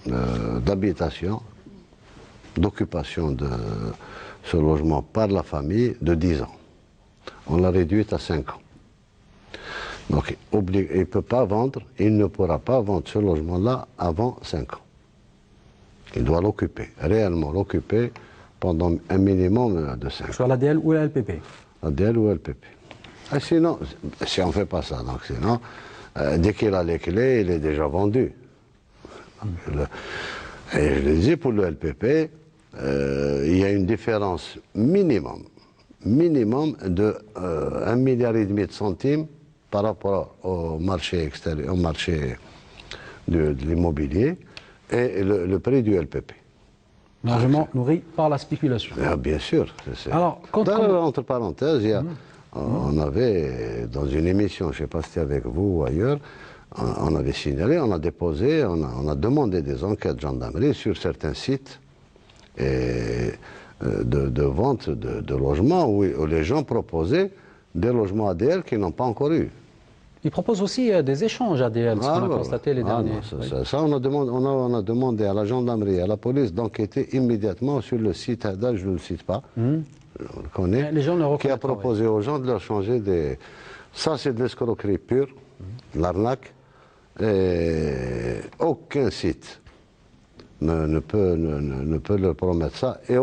d'habitation, d'occupation de ce logement par la famille de 10 ans. On l'a réduite à 5 ans. Donc il ne peut pas vendre, il ne pourra pas vendre ce logement-là avant 5 ans. Il doit l'occuper, réellement l'occuper pendant un minimum de 5 ans. Soit l'ADL ou la LPP. ADL ou LPP. Et sinon, si on ne fait pas ça, donc sinon, dès qu'il a les clés, il est déjà vendu. Et je le disais, pour le LPP, il y a une différence minimum de 1,5 milliard de centimes par rapport au marché extérieur, au marché de l'immobilier et le prix du LPP. Largement nourri par la spéculation. Ah, bien sûr. Alors, entre parenthèses, on avait, dans une émission, je ne sais pas si c'était avec vous ou ailleurs, on avait signalé, on a déposé, on a demandé des enquêtes de gendarmerie sur certains sites de vente de logements où les gens proposaient des logements ADL qu'ils n'ont pas encore eu. Ils proposent aussi des échanges ADL, ce qu'on a constaté les derniers. Non, ça, on a demandé à la gendarmerie et à la police d'enquêter immédiatement sur le site ADL, je ne le cite pas, on le connaît, les gens le qui a proposé aux gens de leur changer des... Ça, c'est de l'escroquerie pure, l'arnaque, et aucun site ne peut leur promettre ça, et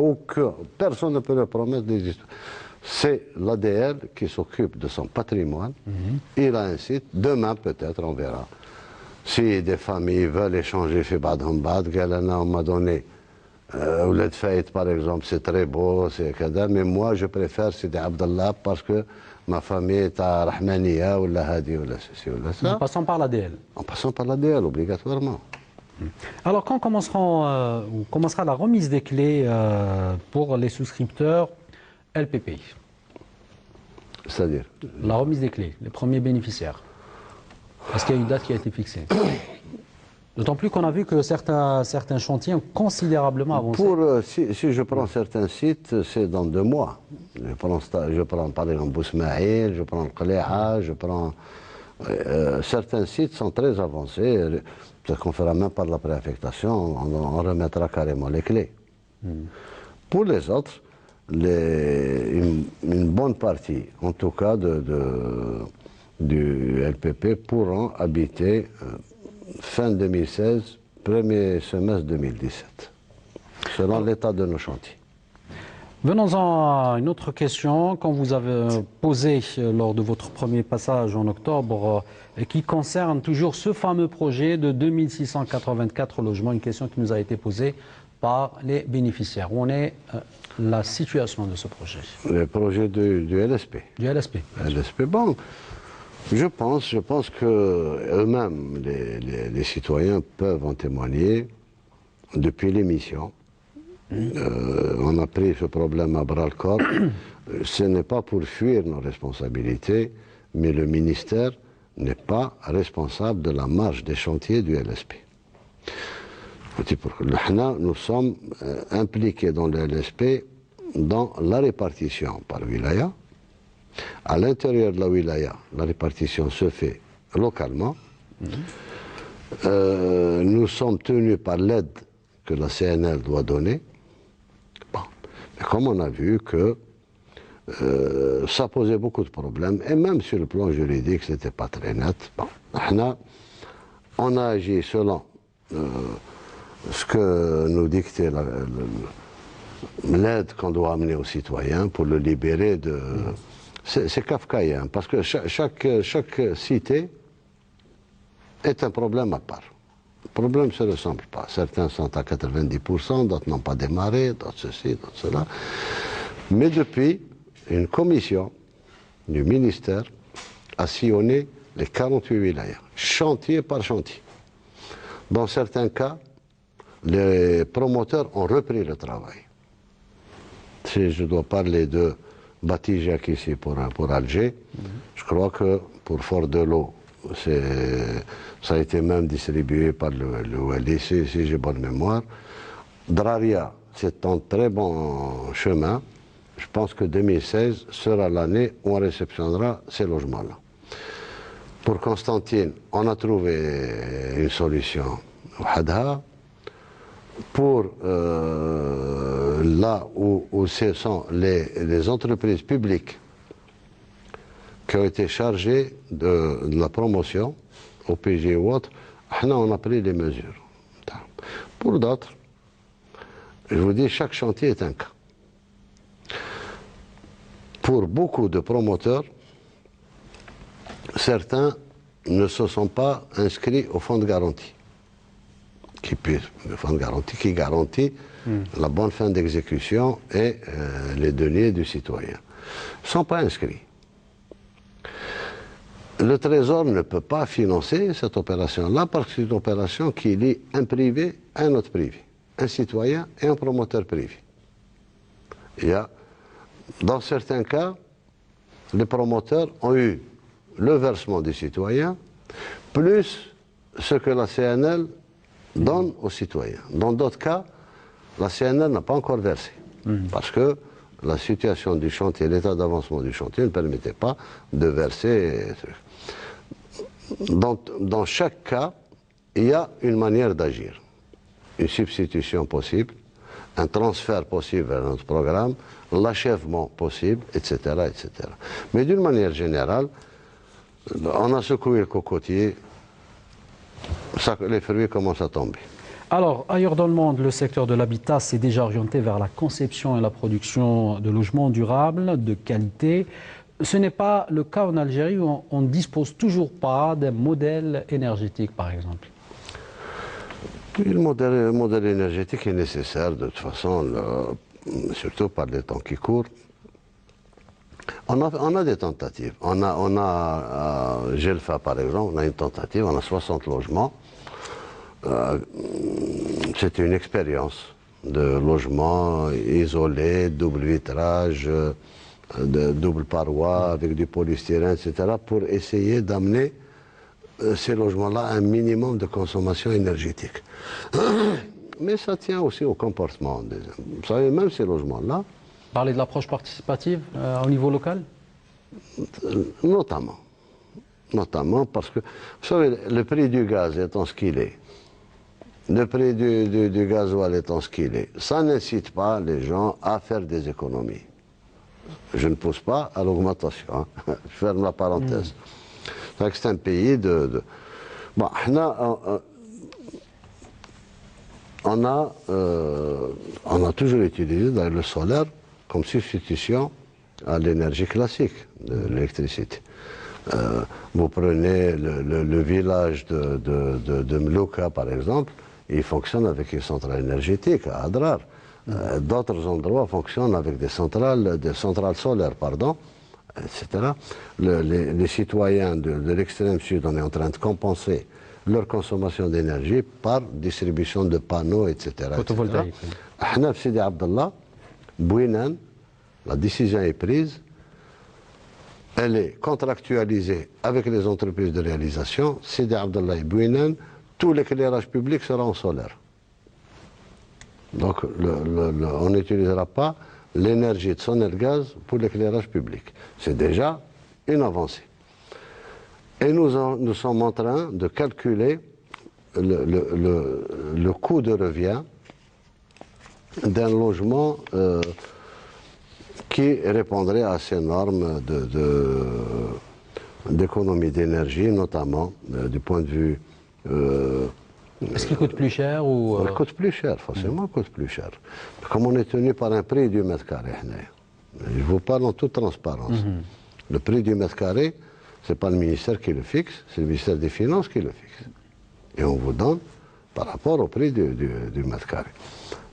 personne ne peut leur promettre des histoires. C'est l'ADL qui s'occupe de son patrimoine. Il a un site. Demain, peut-être, on verra. Si des familles veulent échanger chez Badhumbad, on m'a donné Ouled Faïd, par exemple, c'est très beau, mais moi, je préfère Sidi Abdallah parce que ma famille est à Rahmaniya, ou la Hadi, ou la ceci, ou la ça. En passant par l'ADL. En passant par l'ADL, obligatoirement. Alors, quand commencera la remise des clés pour les souscripteurs LPP? C'est-à-dire? La remise des clés, les premiers bénéficiaires. Est-ce qu'il y a une date qui a été fixée? D'autant plus qu'on a vu que certains chantiers ont considérablement avancé. Si je prends certains sites, c'est dans 2 mois. Je prends par exemple Bousmaïl, je prends le Qali'a, certains sites sont très avancés. Peut-être qu'on fera même pas de la préaffectation, on remettra carrément les clés. Pour les autres, une bonne partie, en tout cas du LPP, pourront habiter fin 2016, premier semestre 2017, selon l'état de nos chantiers. Venons-en à une autre question, quand vous avez posé lors de votre premier passage en octobre, et qui concerne toujours ce fameux projet de 2684 logements, une question qui nous a été posée par les bénéficiaires. Où en est la situation de ce projet? Le projet du LSP. Du LSP. LSP, bon, je pense que eux-mêmes, les citoyens peuvent en témoigner. Depuis l'émission, on a pris ce problème à bras-le-corps. Ce n'est pas pour fuir nos responsabilités, mais le ministère n'est pas responsable de la marge des chantiers du LSP. Nous sommes impliqués dans le LSP dans la répartition par wilaya. À l'intérieur de la wilaya, la répartition se fait localement. Nous sommes tenus par l'aide que la CNL doit donner. Bon. Mais comme on a vu que ça posait beaucoup de problèmes, et même sur le plan juridique, ce n'était pas très net. Bon. On a agi selon ce que nous dictait l'aide qu'on doit amener aux citoyens pour le libérer de... C'est kafkaïen, parce que chaque cité est un problème à part. Le problème ne se ressemble pas. Certains sont à 90%, d'autres n'ont pas démarré, d'autres ceci, d'autres cela. Mais depuis, une commission du ministère a sillonné les 48 wilayas, chantier par chantier. Dans certains cas, les promoteurs ont repris le travail. Si je dois parler de Batijac ici pour Alger, je crois que pour Fort-de-L'Eau, ça a été même distribué par le Wali, si j'ai bonne mémoire. Draria, c'est un très bon chemin. Je pense que 2016 sera l'année où on réceptionnera ces logements-là. Pour Constantine, on a trouvé une solution. Pour là où ce sont les entreprises publiques qui ont été chargées de la promotion, au PG ou autre, on a pris les mesures. Pour d'autres, je vous dis, chaque chantier est un cas. Pour beaucoup de promoteurs, certains ne se sont pas inscrits au fonds de garantie. Le fonds de garantie qui garantit la bonne fin d'exécution et les deniers du citoyen. Ils ne sont pas inscrits. Le Trésor ne peut pas financer cette opération-là parce que c'est une opération qui lie un privé à un autre privé, un citoyen et un promoteur privé. Il y a, dans certains cas, les promoteurs ont eu le versement du citoyen plus ce que la CNL donne aux citoyens. Dans d'autres cas, la CNL n'a pas encore versé parce que la situation du chantier, l'état d'avancement du chantier ne permettait pas de verser. Dans chaque cas, il y a une manière d'agir. Une substitution possible, un transfert possible vers notre programme, l'achèvement possible, etc., etc. Mais d'une manière générale, on a secoué le cocotier, les fruits commencent à tomber. Alors, ailleurs dans le monde, le secteur de l'habitat s'est déjà orienté vers la conception et la production de logements durables, de qualité. Ce n'est pas le cas en Algérie où on ne dispose toujours pas d'un modèle énergétique, par exemple. Le modèle énergétique est nécessaire, de toute façon, surtout par les temps qui courent. On a des tentatives. On a Gelfa, par exemple, on a une tentative, on a 60 logements. C'était une expérience de logement isolé, double vitrage, de double paroi, avec du polystyrène, etc., pour essayer d'amener ces logements-là à un minimum de consommation énergétique. Mais ça tient aussi au comportement. Vous savez, même ces logements-là... Parler de l'approche participative au niveau local? Notamment. Notamment parce que, vous savez, le prix du gaz étant ce qu'il est, le prix du gasoil étant ce qu'il est, ça n'incite pas les gens à faire des économies. Je ne pousse pas à l'augmentation, hein. Je ferme la parenthèse. C'est un pays de... Bon, on a toujours utilisé le solaire comme substitution à l'énergie classique de l'électricité. Vous prenez le village de Mlouka, par exemple, il fonctionne avec une centrale énergétique à Adrar. D'autres endroits fonctionnent avec des centrales solaires, pardon, etc. Les citoyens de l'extrême sud, on est en train de compenser leur consommation d'énergie par distribution de panneaux, etc. Photovoltaïque. Ahnaf Sidi Abdallah, Bouinan, la décision est prise, elle est contractualisée avec les entreprises de réalisation. Sidi Abdallah et Bouinan, tout l'éclairage public sera en solaire. Donc on n'utilisera pas l'énergie de Sonelgaz pour l'éclairage public. C'est déjà une avancée. Et nous sommes en train de calculer le coût de revient d'un logement qui répondrait à ces normes d'économie d'énergie, notamment du point de vue... Est-ce qu'il coûte plus cher ou... Il coûte plus cher, forcément, il coûte plus cher. Comme on est tenu par un prix du mètre carré, je vous parle en toute transparence. Le prix du mètre carré, ce n'est pas le ministère qui le fixe, c'est le ministère des Finances qui le fixe. Et on vous donne par rapport au prix du mètre carré.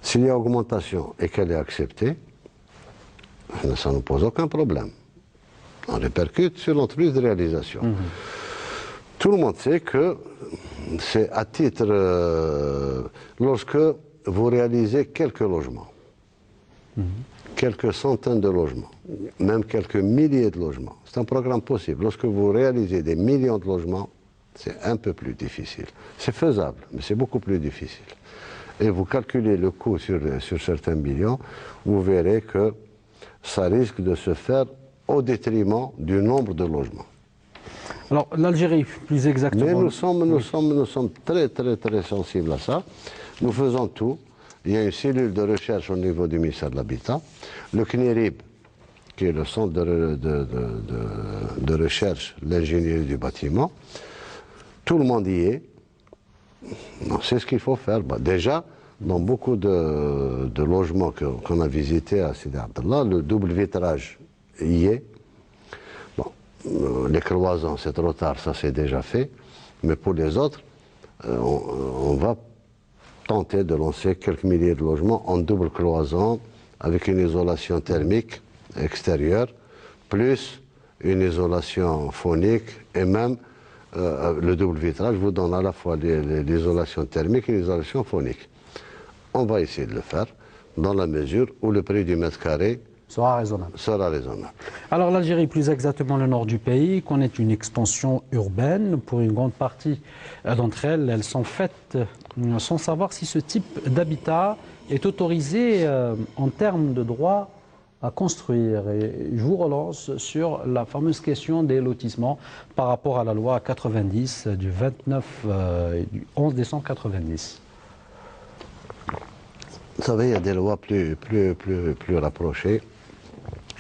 S'il y a augmentation et qu'elle est acceptée, ça ne pose aucun problème. On répercute sur l'entreprise de réalisation. Tout le monde sait que c'est à titre, lorsque vous réalisez quelques logements, quelques centaines de logements, même quelques milliers de logements, c'est un programme possible. Lorsque vous réalisez des millions de logements, c'est un peu plus difficile. C'est faisable, mais c'est beaucoup plus difficile. Et vous calculez le coût sur certains millions, vous verrez que ça risque de se faire au détriment du nombre de logements. Alors, l'Algérie, plus exactement... Mais nous sommes très, très, très sensibles à ça. Nous faisons tout. Il y a une cellule de recherche au niveau du ministère de l'Habitat. Le CNERIB, qui est le centre de recherche, l'ingénierie du bâtiment, tout le monde y est. C'est ce qu'il faut faire. Déjà, dans beaucoup de logements qu'on a visités à Sidi Abdallah, le double vitrage y est. Les cloisons, c'est trop tard, ça c'est déjà fait. Mais pour les autres, on va tenter de lancer quelques milliers de logements en double cloison, avec une isolation thermique extérieure, plus une isolation phonique, et même le double vitrage vous donne à la fois l'isolation thermique et l'isolation phonique. On va essayer de le faire, dans la mesure où le prix du mètre carré sera raisonnable. Alors l'Algérie, plus exactement le nord du pays, connaît une expansion urbaine. Pour une grande partie d'entre elles, elles sont faites sans savoir si ce type d'habitat est autorisé en termes de droit à construire. Et je vous relance sur la fameuse question des lotissements par rapport à la loi 90 du 11 décembre 90. Vous savez, il y a des lois plus rapprochées.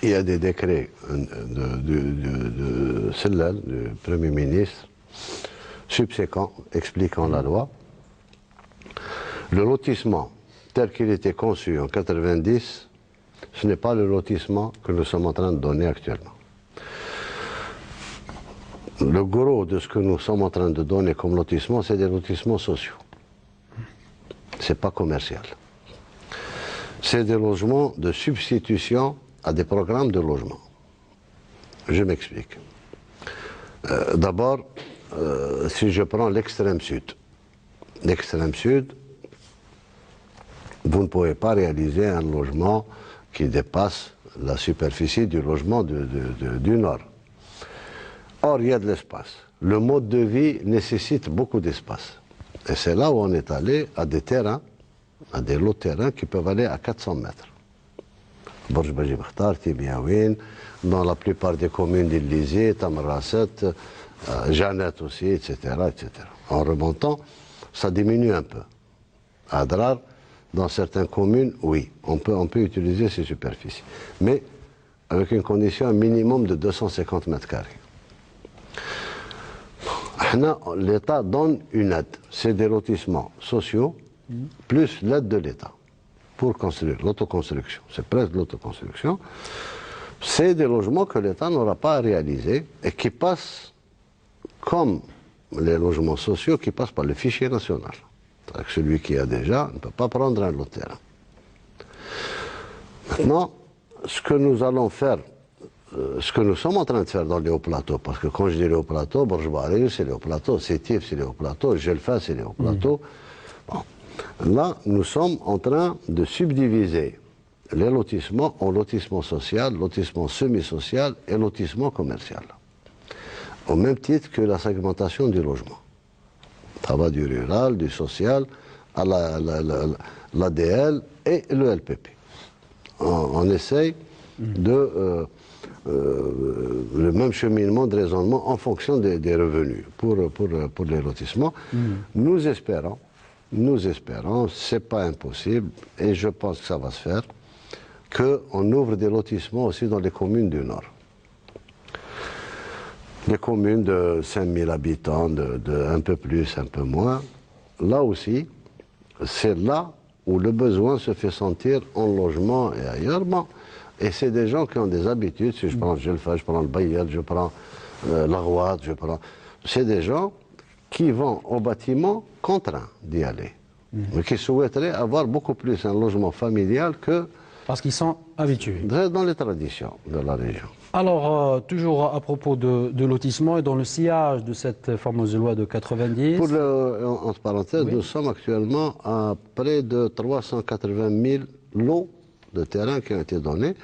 Il y a des décrets de Sellal, du Premier ministre, subséquents, expliquant la loi. Le lotissement, tel qu'il était conçu en 90, ce n'est pas le lotissement que nous sommes en train de donner actuellement. Le gros de ce que nous sommes en train de donner comme lotissement, c'est des lotissements sociaux. Ce n'est pas commercial. C'est des logements de substitution à des programmes de logement. Je m'explique. D'abord, si je prends l'extrême sud, vous ne pouvez pas réaliser un logement qui dépasse la superficie du logement du nord. Or, il y a de l'espace. Le mode de vie nécessite beaucoup d'espace. Et c'est là où on est allé à des terrains, à des lots de terrains qui peuvent aller à 400 mètres. Borj Baji Bakhtar, Tibiaouine, dans la plupart des communes d'Illizi, Tamarasset, Janet aussi, etc., etc. En remontant, ça diminue un peu. À Adrar, dans certaines communes, oui, on peut utiliser ces superficies. Mais avec une condition, un minimum de 250 mètres carrés. L'État donne une aide. C'est des lotissements sociaux, plus l'aide de l'État pour construire, l'autoconstruction. C'est presque l'autoconstruction. C'est des logements que l'État n'aura pas à réaliser et qui passent, comme les logements sociaux, qui passent par le fichier national. C'est-à-dire que celui qui a déjà ne peut pas prendre un autre terrain. Maintenant, ce que nous allons faire, ce que nous sommes en train de faire dans les hauts plateaux, parce que quand je dis les hauts plateaux, Borj Bahri, c'est les hauts plateaux, Sétif, c'est les hauts plateaux, Gelfa, c'est les hauts plateaux. Bon. Là, nous sommes en train de subdiviser les lotissements en lotissement social, lotissement semi-social et lotissement commercial. Au même titre que la segmentation du logement. Ça va du rural, du social, à l'ADL et le LPP. On essaye de le même cheminement de raisonnement en fonction des revenus pour les lotissements. Nous espérons nous espérons, ce n'est pas impossible, et je pense que ça va se faire, qu'on ouvre des lotissements aussi dans les communes du Nord. Les communes de 5000 habitants, de un peu plus, un peu moins, là aussi, c'est là où le besoin se fait sentir en logement et ailleurs. Bon, et c'est des gens qui ont des habitudes. Si je prends Gelfa, je prends le Bayel, je prends la Rouad, je prends... C'est des gens qui vont au bâtiment contraints d'y aller, mais qui souhaiteraient avoir beaucoup plus un logement familial que... Parce qu'ils sont habitués. Dans les traditions de la région. Alors, toujours à propos de lotissement et dans le sillage de cette fameuse loi de 90... Entre parenthèses, oui. Nous sommes actuellement à près de 380 000 lots de terrain qui ont été donnés.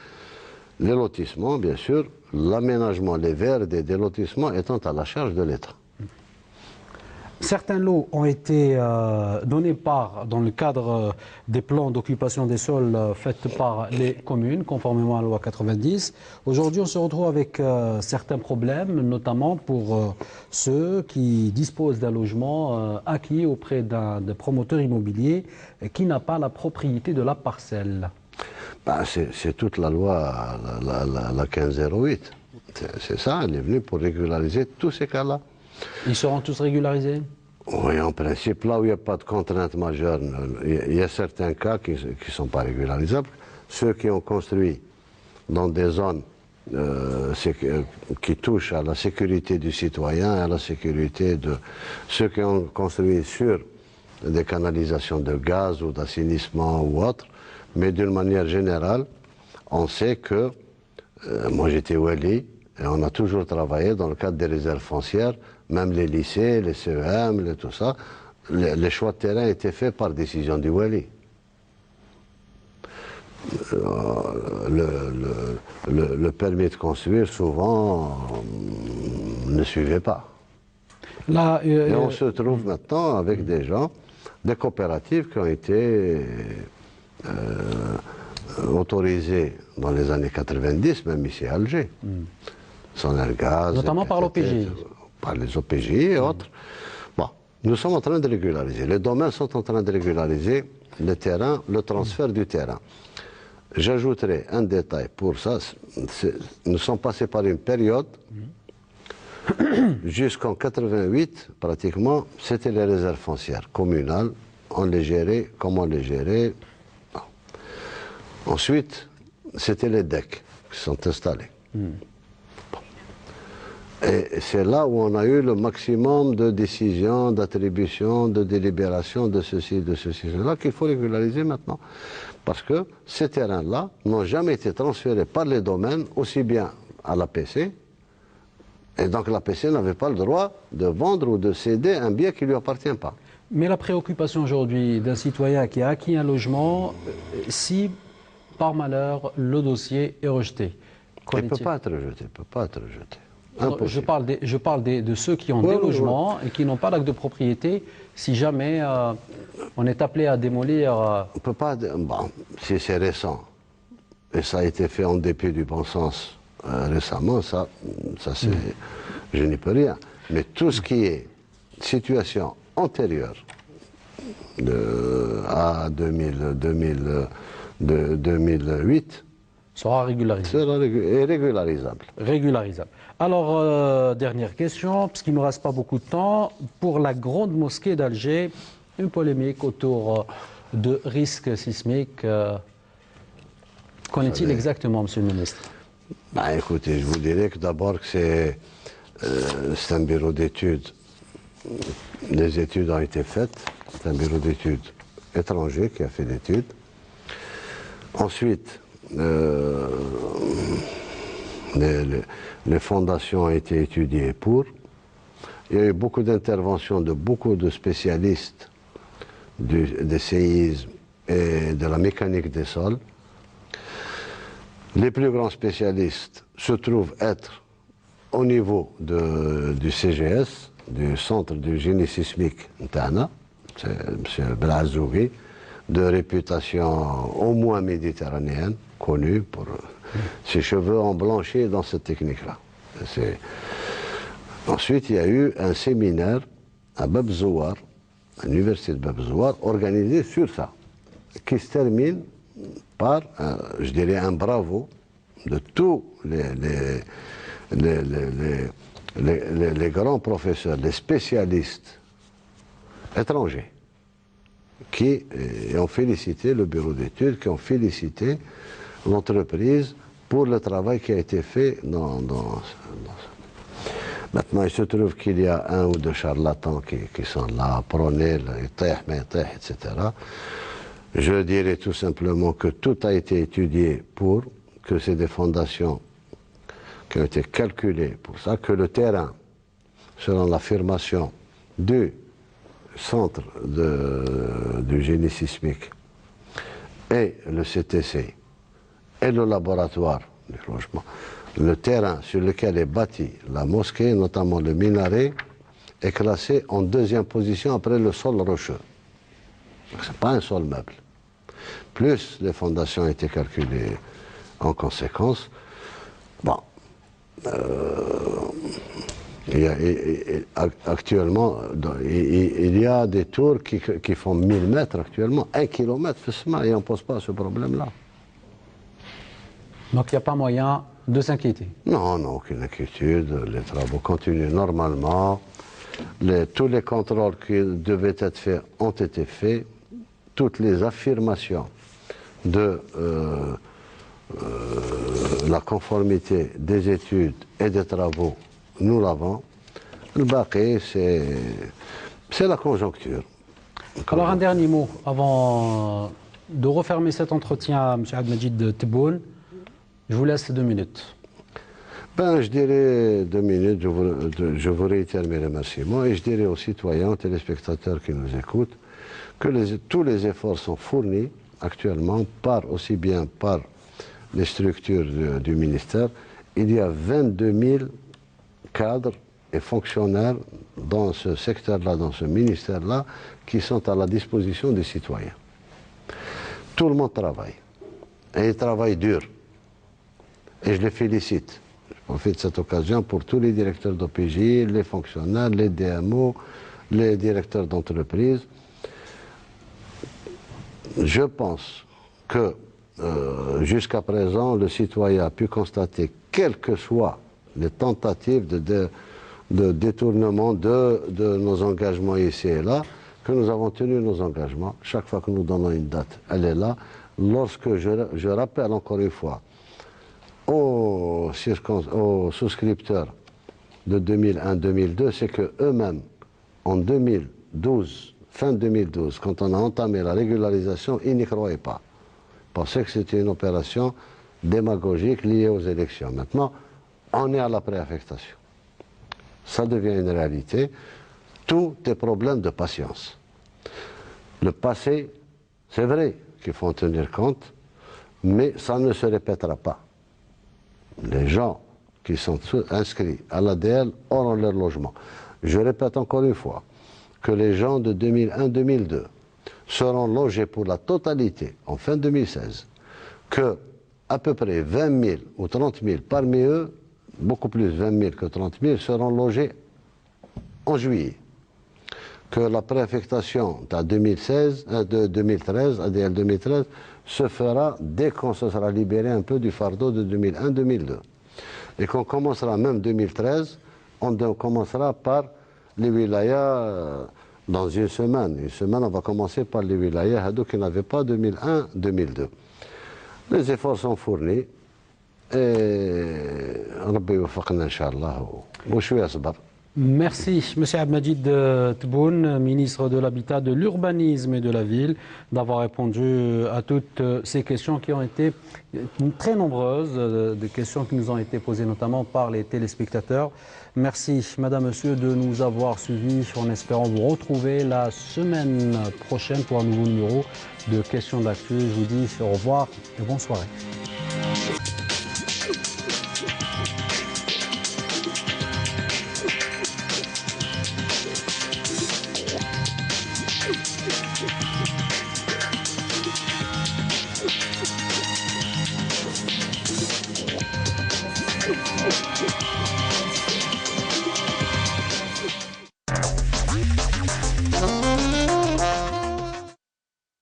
Les lotissements, bien sûr, l'aménagement, les verts des lotissements étant à la charge de l'État. Certains lots ont été donnés dans le cadre des plans d'occupation des sols faits par les communes, conformément à la loi 90. Aujourd'hui, on se retrouve avec certains problèmes, notamment pour ceux qui disposent d'un logement acquis auprès d'un promoteur immobilier qui n'a pas la propriété de la parcelle. Ben, c'est toute la loi, la 1508. C'est ça, elle est venue pour régulariser tous ces cas-là. Ils seront tous régularisés? Oui, en principe, là où il n'y a pas de contrainte majeure, il y a certains cas qui ne sont pas régularisables. Ceux qui ont construit dans des zones qui touchent à la sécurité du citoyen, à la sécurité de ceux qui ont construit sur des canalisations de gaz ou d'assainissement ou autre, mais d'une manière générale, on sait que, moi j'étais wali, et on a toujours travaillé dans le cadre des réserves foncières, même les lycées, les CEM, tout ça, les choix de terrain étaient faits par décision du wali. Le permis de construire, souvent, ne suivait pas. Là, et on se trouve maintenant avec des gens, des coopératives qui ont été autorisées dans les années 90, même ici à Alger. Sonergaz, notamment par l'OPJ. Par les OPJ et autres. Bon, nous sommes en train de régulariser. Les domaines sont en train de régulariser le terrain, le transfert du terrain. J'ajouterai un détail pour ça. Nous sommes passés par une période, jusqu'en 88, pratiquement, c'était les réserves foncières communales. On les gérait, comment on les gérait. Bon. Ensuite, c'était les DEC qui sont installés. Et c'est là où on a eu le maximum de décisions, d'attributions, de délibérations, de ceci, cela, qu'il faut régulariser maintenant. Parce que ces terrains-là n'ont jamais été transférés par les domaines, aussi bien à l'APC, et donc l'APC n'avait pas le droit de vendre ou de céder un bien qui ne lui appartient pas. Mais la préoccupation aujourd'hui d'un citoyen qui a acquis un logement, si par malheur le dossier est rejeté, il ne peut pas être rejeté, il ne peut pas être rejeté. Je parle de ceux qui ont des logements et qui n'ont pas d'acte de propriété. Si jamais on est appelé à démolir... On peut pas... Bon, si c'est récent, et ça a été fait en dépit du bon sens récemment, ça c'est... Je n'y peux rien. Mais tout ce qui est situation antérieure à 2008... sera régularisé. Et régularisable. Régularisable. Alors, dernière question, parce qu'il ne me reste pas beaucoup de temps. Pour la grande mosquée d'Alger, une polémique autour de risques sismiques. Qu'en est-il exactement, Monsieur le Ministre? Ben, écoutez, je vous dirais que d'abord que c'est un bureau d'études. Les études ont été faites. C'est un bureau d'études étranger qui a fait d'études. Ensuite, les fondations ont été étudiées pour. Il y a eu beaucoup d'interventions de beaucoup de spécialistes des séismes et de la mécanique des sols. Les plus grands spécialistes se trouvent être au niveau du CGS, du Centre du génie sismique Ntana, c'est M. Belazougi, de réputation au moins méditerranéenne, connu pour ses cheveux en blanchi dans cette technique-là. Ensuite, il y a eu un séminaire à Bab Zouar, à l'université de Bab el-Zouar, organisée sur ça, qui se termine par, je dirais, un bravo de tous les grands professeurs, les spécialistes étrangers, qui ont félicité le bureau d'études, qui ont félicité l'entreprise pour le travail qui a été fait dans Maintenant, il se trouve qu'il y a un ou deux charlatans qui sont là, prôner, etc. Je dirais tout simplement que tout a été étudié pour que c'est des fondations qui ont été calculées pour ça, que le terrain, selon l'affirmation du centre du génie sismique et le CTC et le laboratoire du logement, le terrain sur lequel est bâtie la mosquée, notamment le minaret, est classé en deuxième position après le sol rocheux. Ce n'est pas un sol meuble. Plus les fondations ont été calculées en conséquence, bon, actuellement, il y a des tours qui font 1000 mètres actuellement, 1 kilomètre, et on ne pose pas ce problème-là. Donc il n'y a pas moyen de s'inquiéter? Non, non, aucune inquiétude. Les travaux continuent normalement. Tous les contrôles qui devaient être faits ont été faits. Toutes les affirmations de la conformité des études et des travaux, nous l'avons. Le baqi, c'est la conjoncture. Alors un dernier mot avant de refermer cet entretien, M. Abdelmajid Tebboune. Je vous laisse 2 minutes. Ben, je dirais 2 minutes, je vous réitère mes remerciements et je dirais aux citoyens, aux téléspectateurs qui nous écoutent, que tous les efforts sont fournis actuellement, aussi bien par les structures du ministère. Il y a 22 000 cadres et fonctionnaires dans ce secteur-là, dans ce ministère-là, qui sont à la disposition des citoyens. Tout le monde travaille, et il travaille dur. Et je les félicite. Je profite de cette occasion pour tous les directeurs d'OPJ, les fonctionnaires, les DMO, les directeurs d'entreprise. Je pense que jusqu'à présent, le citoyen a pu constater, quelles que soient les tentatives de détournement de nos engagements ici et là, que nous avons tenu nos engagements. Chaque fois que nous donnons une date, elle est là. Lorsque je rappelle encore une fois aux souscripteurs de 2001-2002, c'est qu'eux-mêmes, en 2012, fin 2012, quand on a entamé la régularisation, ils n'y croyaient pas. Ils pensaient que c'était une opération démagogique liée aux élections. Maintenant, on est à la préaffectation. Ça devient une réalité. Tout est problème de patience. Le passé, c'est vrai qu'il faut en tenir compte, mais ça ne se répétera pas. Les gens qui sont inscrits à l'ADL auront leur logement. Je répète encore une fois que les gens de 2001-2002 seront logés pour la totalité en fin 2016, que à peu près 20 000 ou 30 000 parmi eux, beaucoup plus 20 000 que 30 000, seront logés en juillet. Que la préaffectation de 2013, ADL 2013, se fera dès qu'on se sera libéré un peu du fardeau de 2001-2002. Et qu'on commencera même 2013, on commencera par les wilayas dans une semaine. Une semaine, on va commencer par les wilayas qui n'avaient pas 2001-2002. Les efforts sont fournis et Rabbi yawafaqna Inch'Allah wa shouya sabr. Merci, M. Abdelmajid Tebboune, ministre de l'Habitat, de l'Urbanisme et de la Ville, d'avoir répondu à toutes ces questions qui ont été très nombreuses, des questions qui nous ont été posées notamment par les téléspectateurs. Merci, Madame, Monsieur, de nous avoir suivis en espérant vous retrouver la semaine prochaine pour un nouveau numéro de Questions d'actu. Je vous dis au revoir et bonne soirée.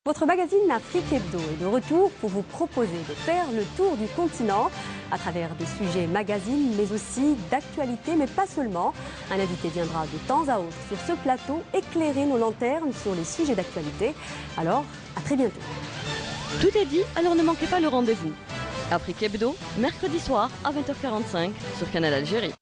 Votre magazine Afrique Hebdo est de retour pour vous proposer de faire le tour du continent à travers des sujets magazines, mais aussi d'actualité, mais pas seulement. Un invité viendra de temps à autre sur ce plateau éclairer nos lanternes sur les sujets d'actualité. Alors, à très bientôt. Tout est dit, alors ne manquez pas le rendez-vous. Afrique Hebdo, mercredi soir à 20h45 sur Canal Algérie.